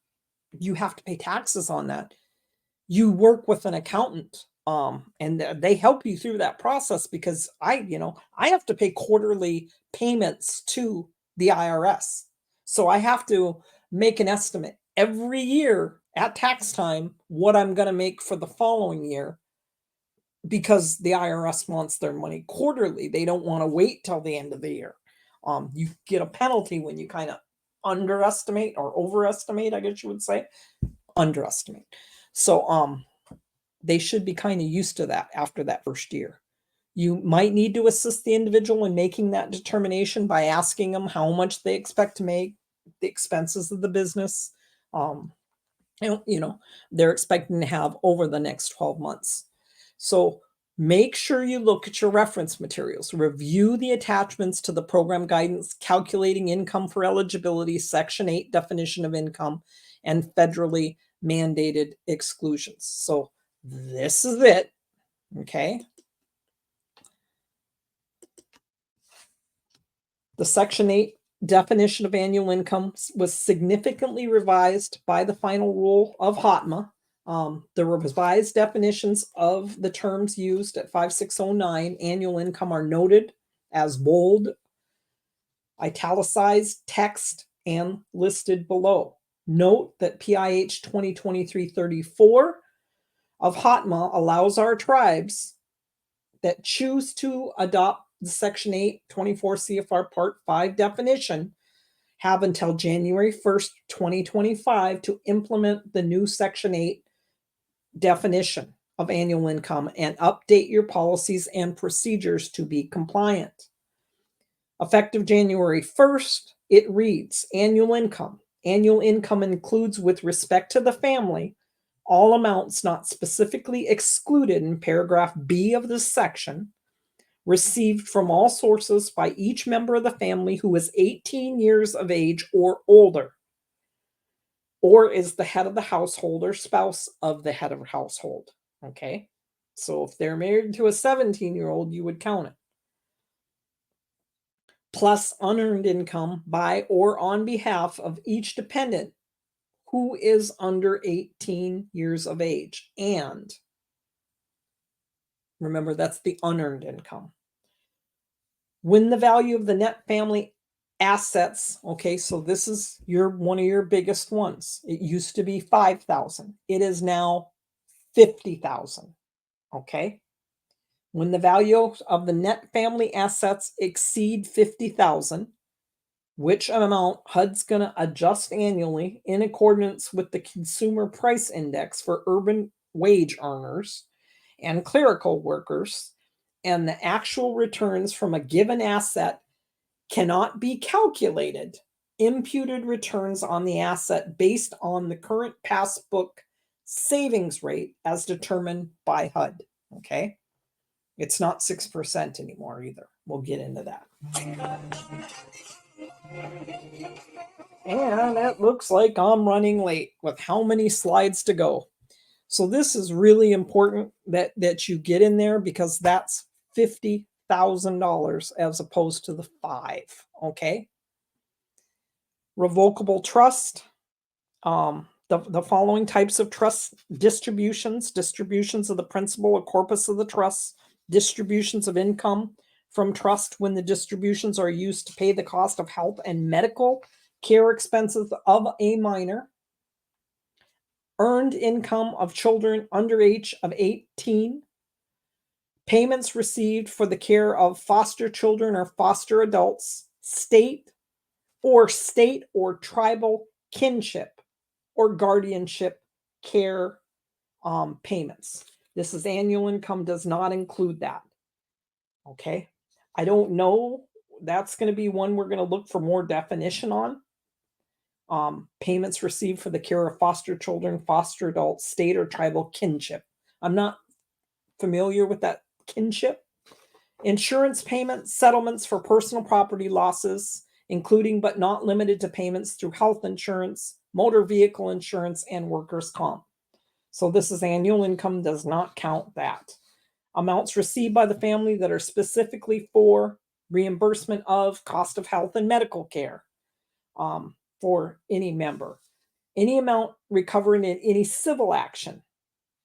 have to pay taxes on that, you work with an accountant, and they help you through that process, because I have to pay quarterly payments to the IRS. So I have to make an estimate every year at tax time what I'm going to make for the following year, because the IRS wants their money quarterly. They don't want to wait till the end of the year. You get a penalty when you kind of underestimate or overestimate, I guess you would say. Underestimate. So they should be kind of used to that after that first year. You might need to assist the individual in making that determination by asking them how much they expect to make, the expenses of the business, they're expecting to have over the next 12 months. So make sure you look at your reference materials. Review the attachments to the program guidance, calculating income for eligibility, Section 8 definition of income, and federally mandated exclusions. So this is it, okay? The Section 8 definition of annual income was significantly revised by the final rule of HOTMA. The revised definitions of the terms used at 5609 annual income are noted as bold, italicized text, and listed below. Note that PIH 2023-34 of HOTMA allows our tribes that choose to adopt the Section 8, 24 CFR Part 5 definition have until January 1st, 2025 to implement the new Section 8 definition of annual income and update your policies and procedures to be compliant. Effective January 1st, it reads annual income. Annual income includes, with respect to the family, all amounts not specifically excluded in paragraph B of this section, received from all sources by each member of the family who is 18 years of age or older, or is the head of the household or spouse of the head of the household. Okay, so if they're married to a 17-year-old, you would count it. Plus unearned income by or on behalf of each dependent who is under 18 years of age. And remember, that's the unearned income. When the value of the net family assets, okay, so this is one of your biggest ones. It used to be 5,000. It is now 50,000. Okay. When the value of the net family assets exceed 50,000, which amount HUD's going to adjust annually in accordance with the Consumer Price Index for urban wage earners and clerical workers, and the actual returns from a given asset cannot be calculated. Imputed returns on the asset based on the current passbook savings rate as determined by HUD. Okay. It's not 6% anymore either. We'll get into that. And it looks like I'm running late with how many slides to go. So this is really important that you get in there, because that's $50,000 as opposed to the 5. Okay. Revocable trust. The following types of trust distributions of the principal or corpus of the trust, distributions of income from trust when the distributions are used to pay the cost of health and medical care expenses of a minor, earned income of children under age of 18, payments received for the care of foster children or foster adults, state or tribal kinship or guardianship care payments. This is annual income, does not include that. Okay. I don't know. That's going to be one we're going to look for more definition on. Payments received for the care of foster children, foster adults, state or tribal kinship. I'm not familiar with that kinship. Insurance payments, settlements for personal property losses, including but not limited to payments through health insurance, motor vehicle insurance, and workers' comp. So this is annual income, does not count that. Amounts received by the family that are specifically for reimbursement of cost of health and medical care for any member. Any amount recovering in any civil action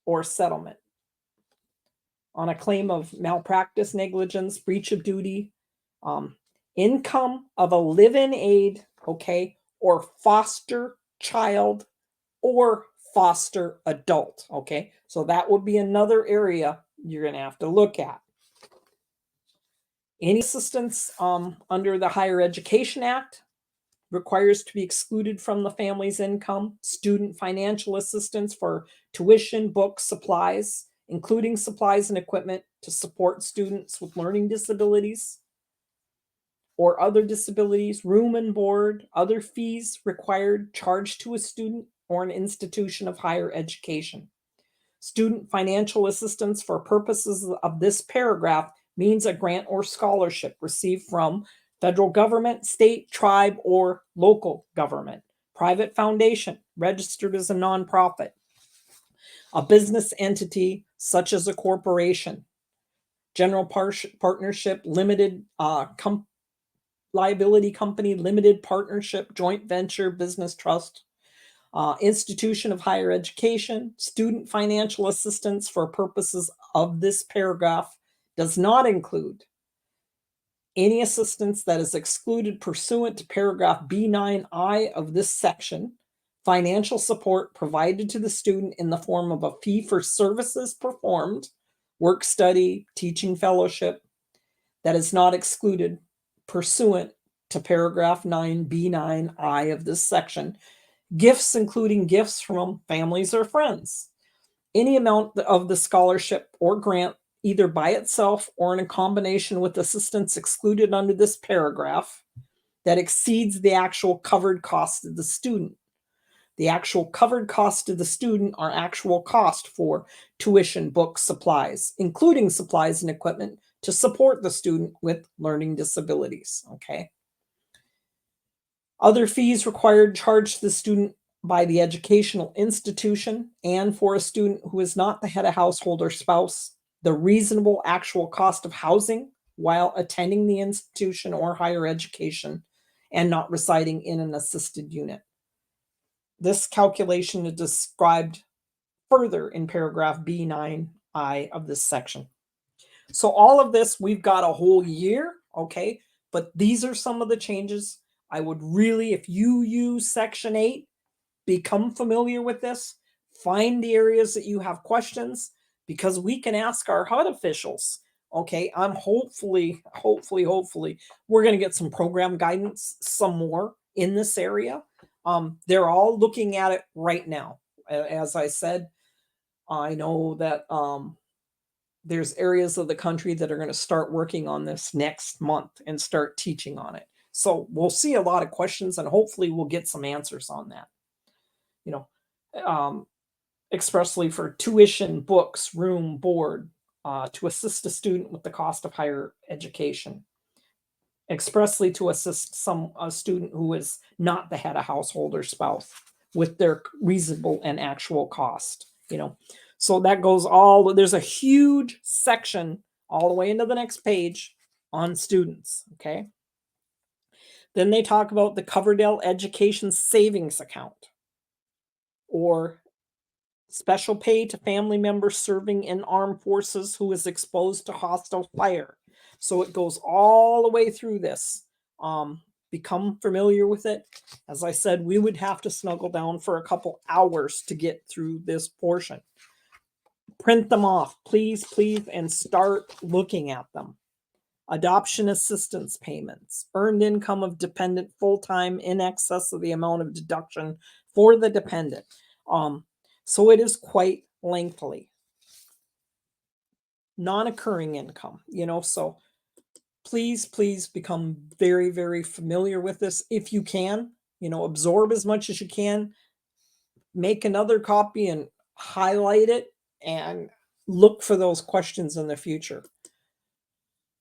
or settlement on a claim of malpractice, negligence, breach of duty, income of a live-in aid, okay, or foster child or foster adult, okay? So that would be another area you're going to have to look at. Any assistance under the Higher Education Act requires to be excluded from the family's income. Student financial assistance for tuition, books, supplies, including supplies and equipment to support students with learning disabilities or other disabilities, room and board, other fees required charged to a student or an institution of higher education. Student financial assistance for purposes of this paragraph means a grant or scholarship received from federal government, state, tribe, or local government, private foundation registered as a nonprofit, a business entity such as a corporation, general partnership, limited liability company, limited partnership, joint venture, business trust, institution of higher education. Student financial assistance for purposes of this paragraph does not include any assistance that is excluded pursuant to paragraph B9I of this section. Financial support provided to the student in the form of a fee for services performed, work study, teaching fellowship, that is not excluded pursuant to paragraph 9B9I of this section, gifts including gifts from families or friends. Any amount of the scholarship or grant, either by itself or in a combination with assistance excluded under this paragraph, that exceeds the actual covered cost of the student. The actual covered cost of the student are actual cost for tuition, books, supplies, including supplies and equipment to support the student with learning disabilities. Okay. Other fees required charged to the student by the educational institution, and for a student who is not the head of household or spouse, the reasonable actual cost of housing while attending the institution or higher education and not residing in an assisted unit. This calculation is described further in paragraph B9I of this section. So all of this, we've got a whole year, okay? But these are some of the changes. I would really, if you use Section 8, become familiar with this. Find the areas that you have questions, because we can ask our HUD officials. Okay, I'm hopefully, we're going to get some program guidance, some more in this area. They're all looking at it right now. As I said, I know that there's areas of the country that are going to start working on this next month and start teaching on it. So we'll see a lot of questions, and hopefully we'll get some answers on that. You know, expressly for tuition, books, room, board, to assist a student with the cost of higher education. Expressly to assist a student who is not the head of household or spouse with their reasonable and actual cost. You know, so that goes all. There's a huge section all the way into the next page on students. Okay. Then they talk about the Coverdell Education Savings Account, or special pay to family members serving in armed forces who is exposed to hostile fire. So it goes all the way through this. Become familiar with it. As I said, we would have to snuggle down for a couple hours to get through this portion. Print them off, please, and start looking at them. Adoption assistance payments, earned income of dependent full-time in excess of the amount of deduction for the dependent. So it is quite lengthy. Non-occurring income, so please become very, very familiar with this if you can. Absorb as much as you can. Make another copy and highlight it and look for those questions in the future.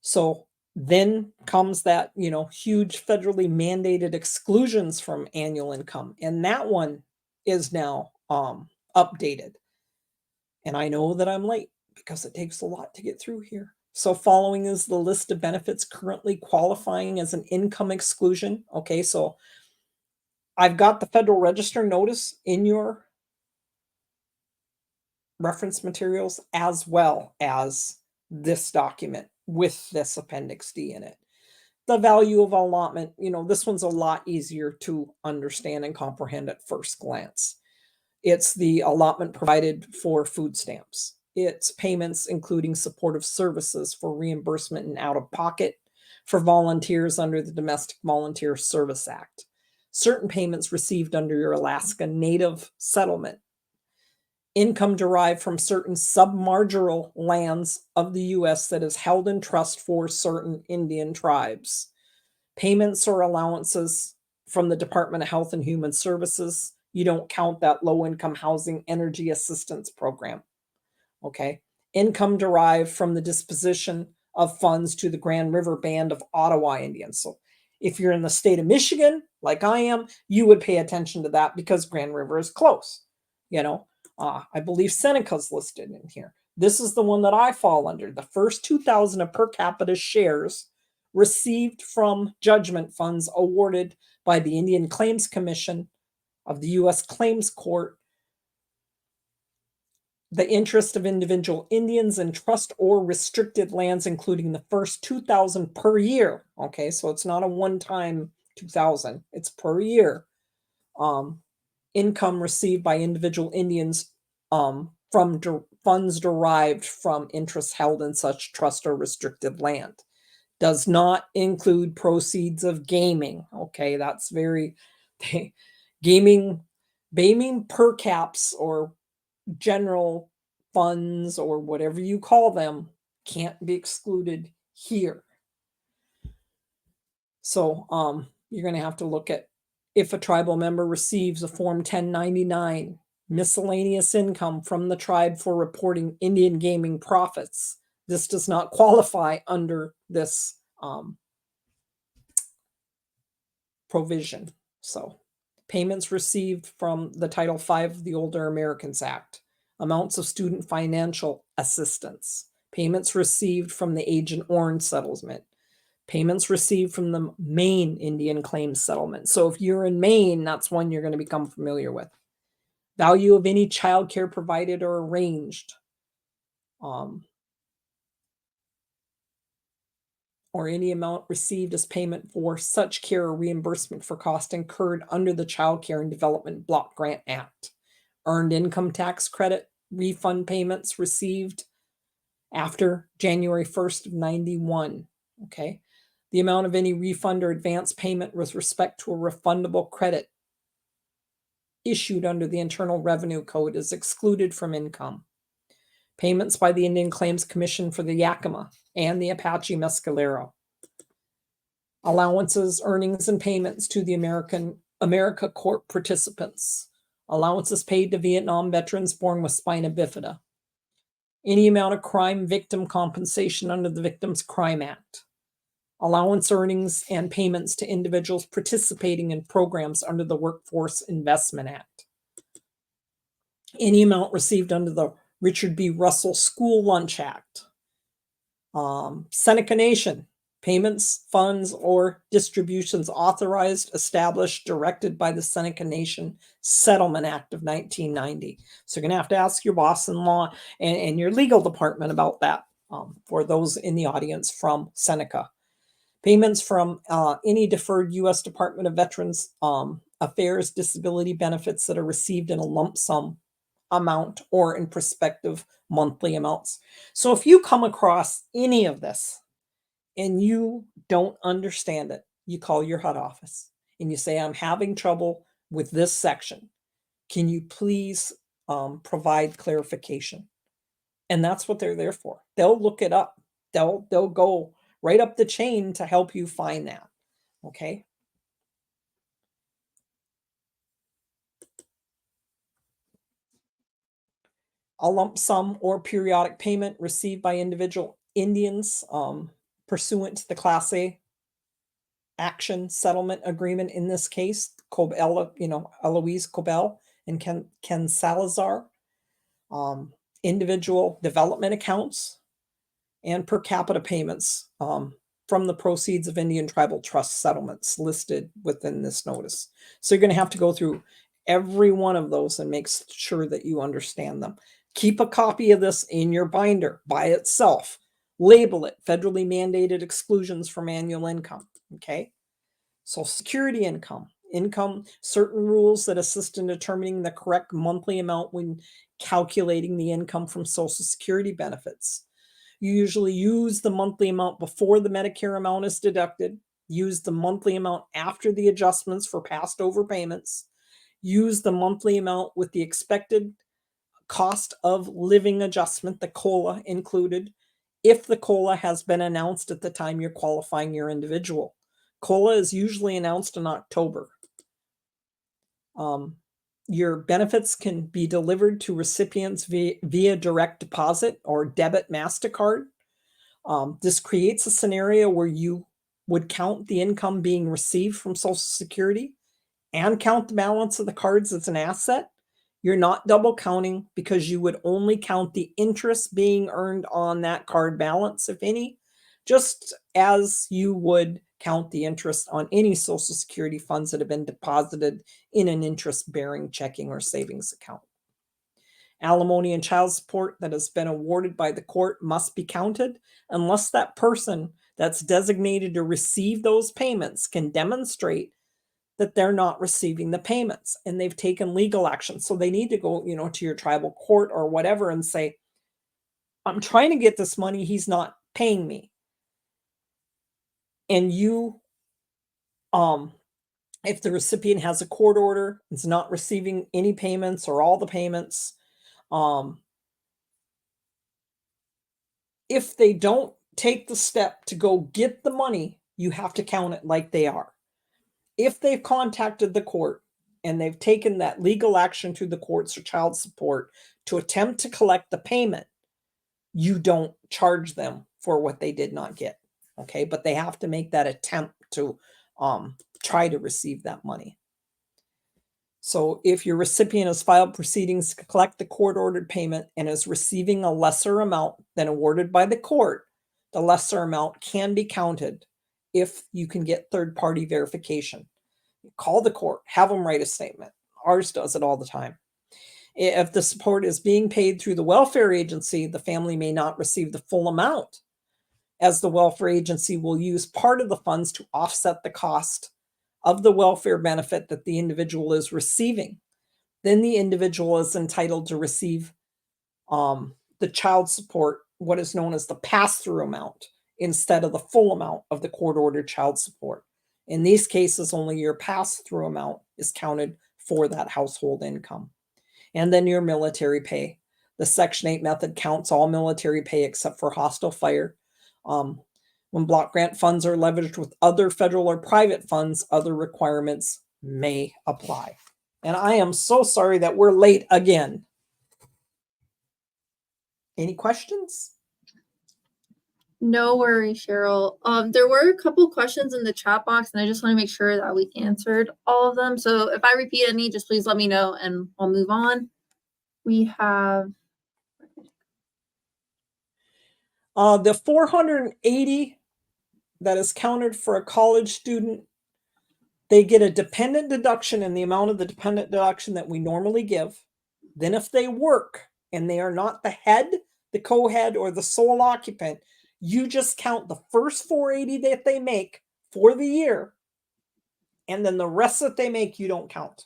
So then comes that, huge federally mandated exclusions from annual income. And that one is now updated. And I know that I'm late because it takes a lot to get through here. So following is the list of benefits currently qualifying as an income exclusion. Okay, so I've got the Federal Register notice in your reference materials, as well as this document with this Appendix D in it. The value of allotment, this one's a lot easier to understand and comprehend at first glance. It's the allotment provided for food stamps. It's payments including supportive services for reimbursement and out-of-pocket for volunteers under the Domestic Volunteer Service Act. Certain payments received under your Alaska Native settlement. Income derived from certain submarginal lands of the U.S. that is held in trust for certain Indian tribes. Payments or allowances from the Department of Health and Human Services. You don't count that low-income housing energy assistance program. Okay. Income derived from the disposition of funds to the Grand River Band of Ottawa Indians. So if you're in the state of Michigan, like I am, you would pay attention to that because Grand River is close. I believe Seneca's listed in here. This is the one that I fall under. The first 2,000 of per capita shares received from judgment funds awarded by the Indian Claims Commission of the U.S. Claims Court, the interest of individual Indians in trust or restricted lands, including the first 2,000 per year. Okay, so it's not a one-time 2,000, it's per year. Income received by individual Indians from funds derived from interests held in such trust or restricted land. Does not include proceeds of gaming. Okay, that's very gaming per caps or general funds or whatever you call them can't be excluded here. So you're going to have to look at if a tribal member receives a Form 1099 miscellaneous income from the tribe for reporting Indian gaming profits. This does not qualify under this provision. So payments received from the Title V of the Older Americans Act, amounts of student financial assistance, payments received from the Agent Orange settlement, payments received from the Maine Indian Claims Settlement. So if you're in Maine, that's one you're going to become familiar with. Value of any child care provided or arranged. Or any amount received as payment for such care or reimbursement for cost incurred under the Child Care and Development Block Grant Act. Earned income tax credit refund payments received after January 1st of 91. Okay. The amount of any refund or advance payment with respect to a refundable credit issued under the Internal Revenue Code is excluded from income. Payments by the Indian Claims Commission for the Yakima and the Apache Mescalero. Allowances, earnings, and payments to the America Corp participants. Allowances paid to Vietnam veterans born with spina bifida. Any amount of crime victim compensation under the Victims' Crime Act. Allowance, earnings, and payments to individuals participating in programs under the Workforce Investment Act. Any amount received under the Richard B. Russell School Lunch Act. Seneca Nation, payments, funds, or distributions authorized, established, directed by the Seneca Nation Settlement Act of 1990. So you're going to have to ask your boss-in-law and your legal department about that for those in the audience from Seneca. Payments from any deferred U.S. Department of Veterans Affairs disability benefits that are received in a lump sum amount or in prospective monthly amounts. So if you come across any of this and you don't understand it, you call your HUD office and you say, I'm having trouble with this section. Can you please provide clarification? And that's what they're there for. They'll look it up. They'll go right up the chain to help you find that. Okay. A lump sum or periodic payment received by individual Indians pursuant to the Class A action settlement agreement. In this case, Eloise Cobell and Ken Salazar, individual development accounts, and per capita payments from the proceeds of Indian tribal trust settlements listed within this notice. So you're going to have to go through every one of those and make sure that you understand them. Keep a copy of this in your binder by itself. Label it federally mandated exclusions from annual income. Okay. Social Security income, certain rules that assist in determining the correct monthly amount when calculating the income from Social Security benefits. You usually use the monthly amount before the Medicare amount is deducted, use the monthly amount after the adjustments for past overpayments, use the monthly amount with the expected cost of living adjustment, the COLA included, if the COLA has been announced at the time you're qualifying your individual. COLA is usually announced in October. Your benefits can be delivered to recipients via direct deposit or debit MasterCard. This creates a scenario where you would count the income being received from Social Security and count the balance of the cards as an asset. You're not double counting because you would only count the interest being earned on that card balance, if any, just as you would count the interest on any Social Security funds that have been deposited in an interest-bearing checking or savings account. Alimony and child support that has been awarded by the court must be counted unless that person that's designated to receive those payments can demonstrate that they're not receiving the payments and they've taken legal action. So they need to go, to your tribal court or whatever and say, I'm trying to get this money. He's not paying me. and you, if the recipient has a court order, is not receiving any payments or all the payments, if they don't take the step to go get the money, you have to count it like they are. If they've contacted the court and they've taken that legal action to the courts or child support to attempt to collect the payment, you don't charge them for what they did not get. Okay, but they have to make that attempt to try to receive that money. So if your recipient has filed proceedings to collect the court-ordered payment and is receiving a lesser amount than awarded by the court, the lesser amount can be counted if you can get third-party verification. Call the court, have them write a statement. Ours does it all the time. If the support is being paid through the welfare agency, the family may not receive the full amount, as the welfare agency will use part of the funds to offset the cost of the welfare benefit that the individual is receiving. Then the individual is entitled to receive the child support, what is known as the pass-through amount, instead of the full amount of the court-ordered child support. In these cases, only your pass-through amount is counted for that household income. And then your military pay. The Section 8 method counts all military pay except for hostile fire. When block grant funds are leveraged with other federal or private funds, other requirements may apply. And I am so sorry that we're late again. Any questions? No worries, Cheryl. There were a couple questions in the chat box, and I just want to make sure that we answered all of them. So if I repeat any, just please let me know, and I'll move on. We have the 480 that is counted for a college student. They get a dependent deduction in the amount of the dependent deduction that we normally give. Then if they work and they are not the head, the co-head, or the sole occupant, you just count the first 480 that they make for the year, and then the rest that they make, you don't count.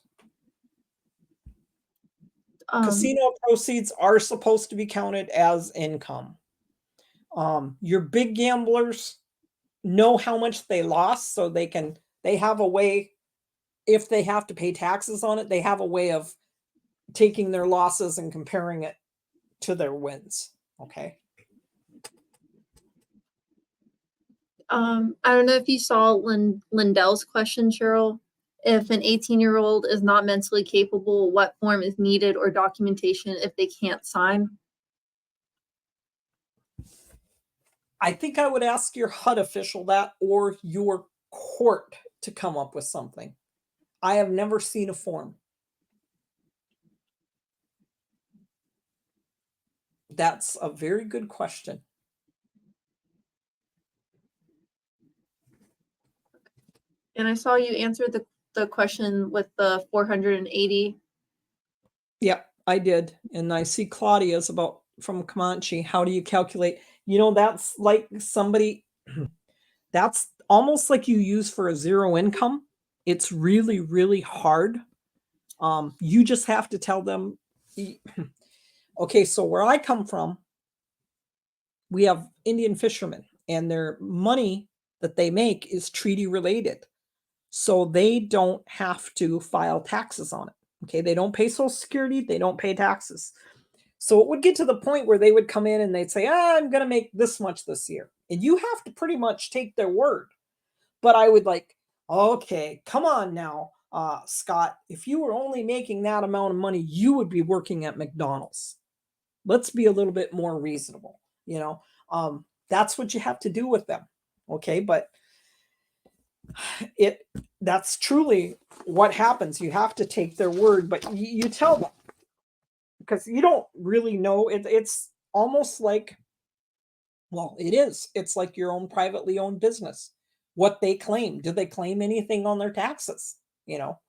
Casino proceeds are supposed to be counted as income. Your big gamblers know how much they lost, so they have a way, if they have to pay taxes on it, they have a way of taking their losses and comparing it to their wins. Okay. I don't know if you saw Lindell's question, Cheryl. If an 18-year-old is not mentally capable, what form is needed or documentation if they can't sign? I think I would ask your HUD official that, or your court to come up with something. I have never seen a form. That's a very good question. And I saw you answer the question with the 480. Yep, I did. And I see Claudia's about from Comanche. How do you calculate? You know, that's like somebody, that's almost like you use for a zero income. It's really, really hard. You just have to tell them, okay, so where I come from, we have Indian fishermen, and their money that they make is treaty related. So they don't have to file taxes on it. Okay, they don't pay Social Security, they don't pay taxes. So it would get to the point where they would come in and they'd say, I'm going to make this much this year. And you have to pretty much take their word. But I would like, okay, come on now, Scott, if you were only making that amount of money, you would be working at McDonald's. Let's be a little bit more reasonable. You know, that's what you have to do with them. Okay, but that's truly what happens. You have to take their word, but you tell them, because you don't really know. It's almost like, well, it is. It's like your own privately owned business. What they claim. Do they claim anything on their taxes? You know,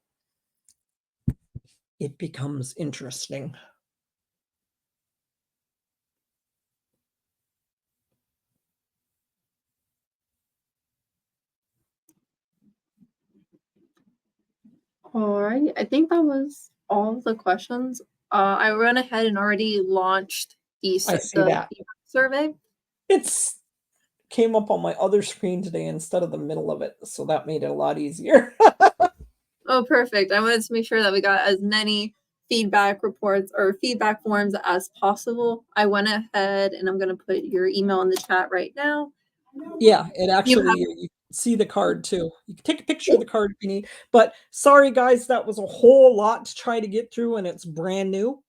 it becomes interesting. All right, I think that was all the questions. I went ahead and already launched I see that. survey. It's came up on my other screen today instead of the middle of it. So that made it a lot easier. Oh, perfect. I wanted to make sure that we got as many feedback reports or feedback forms as possible. I went ahead and I'm going to put your email in the chat right now. Yeah, it actually, you can see the card too. You can take a picture of the card if you need. But sorry, guys, that was a whole lot to try to get through, and it's brand new.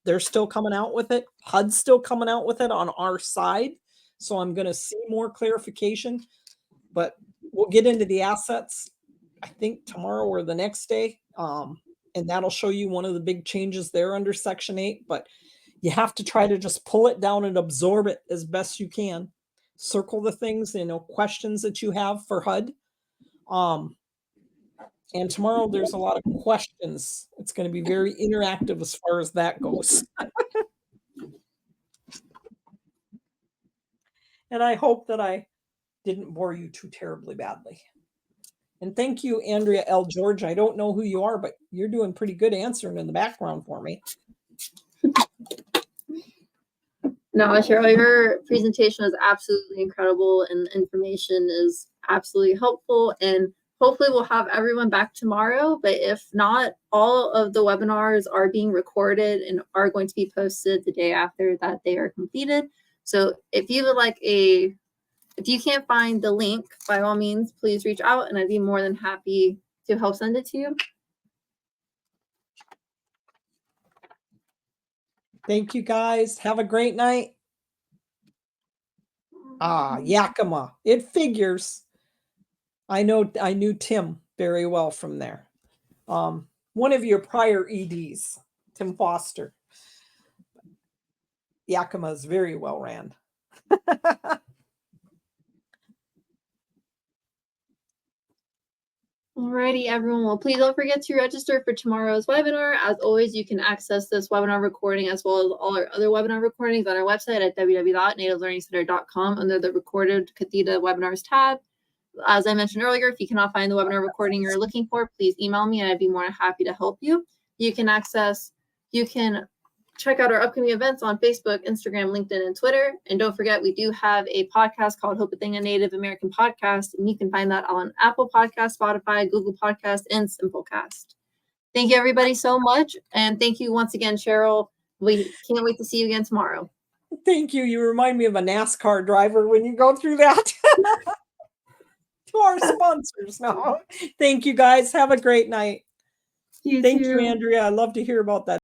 They're still coming out with it. HUD's still coming out with it on our side. So I'm going to see more clarification. But we'll get into the assets, I think, tomorrow or the next day. And that'll show you one of the big changes there under Section 8. But you have to try to just pull it down and absorb it as best you can. Circle the things, questions that you have for HUD. And tomorrow there's a lot of questions. It's going to be very interactive as far as that goes. And I hope that I didn't bore you too terribly badly. And thank you, Andrea L. George. I don't know who you are, but you're doing pretty good answering in the background for me. No, Cheryl, your presentation is absolutely incredible and the information is absolutely helpful. And hopefully we'll have everyone back tomorrow. But if not, all of the webinars are being recorded and are going to be posted the day after that they are completed. So if you would like if you can't find the link, by all means, please reach out and I'd be more than happy to help send it to you. Thank you, guys. Have a great night. Yakima. It figures. I knew Tim very well from there. One of your prior EDs, Tim Foster. Yakima is very well ran. Alrighty, everyone. Well, please don't forget to register for tomorrow's webinar. As always, you can access this webinar recording as well as all our other webinar recordings on our website at www.nativelearningcenter.com under the Recorded Cathedra Webinars tab. As I mentioned earlier, if you cannot find the webinar recording you're looking for, please email me and I'd be more than happy to help you. You can check out our upcoming events on Facebook, Instagram, LinkedIn, and Twitter. And don't forget, we do have a podcast called Hope a Thing, a Native American Podcast. And you can find that on Apple Podcast, Spotify, Google Podcast, and Simplecast. Thank you, everybody, so much. And thank you once again, Cheryl. We can't wait to see you again tomorrow. Thank you. You remind me of a NASCAR driver when you go through that. To our sponsors now. Thank you, guys. Have a great night. Thank you, Andrea. I love to hear about that.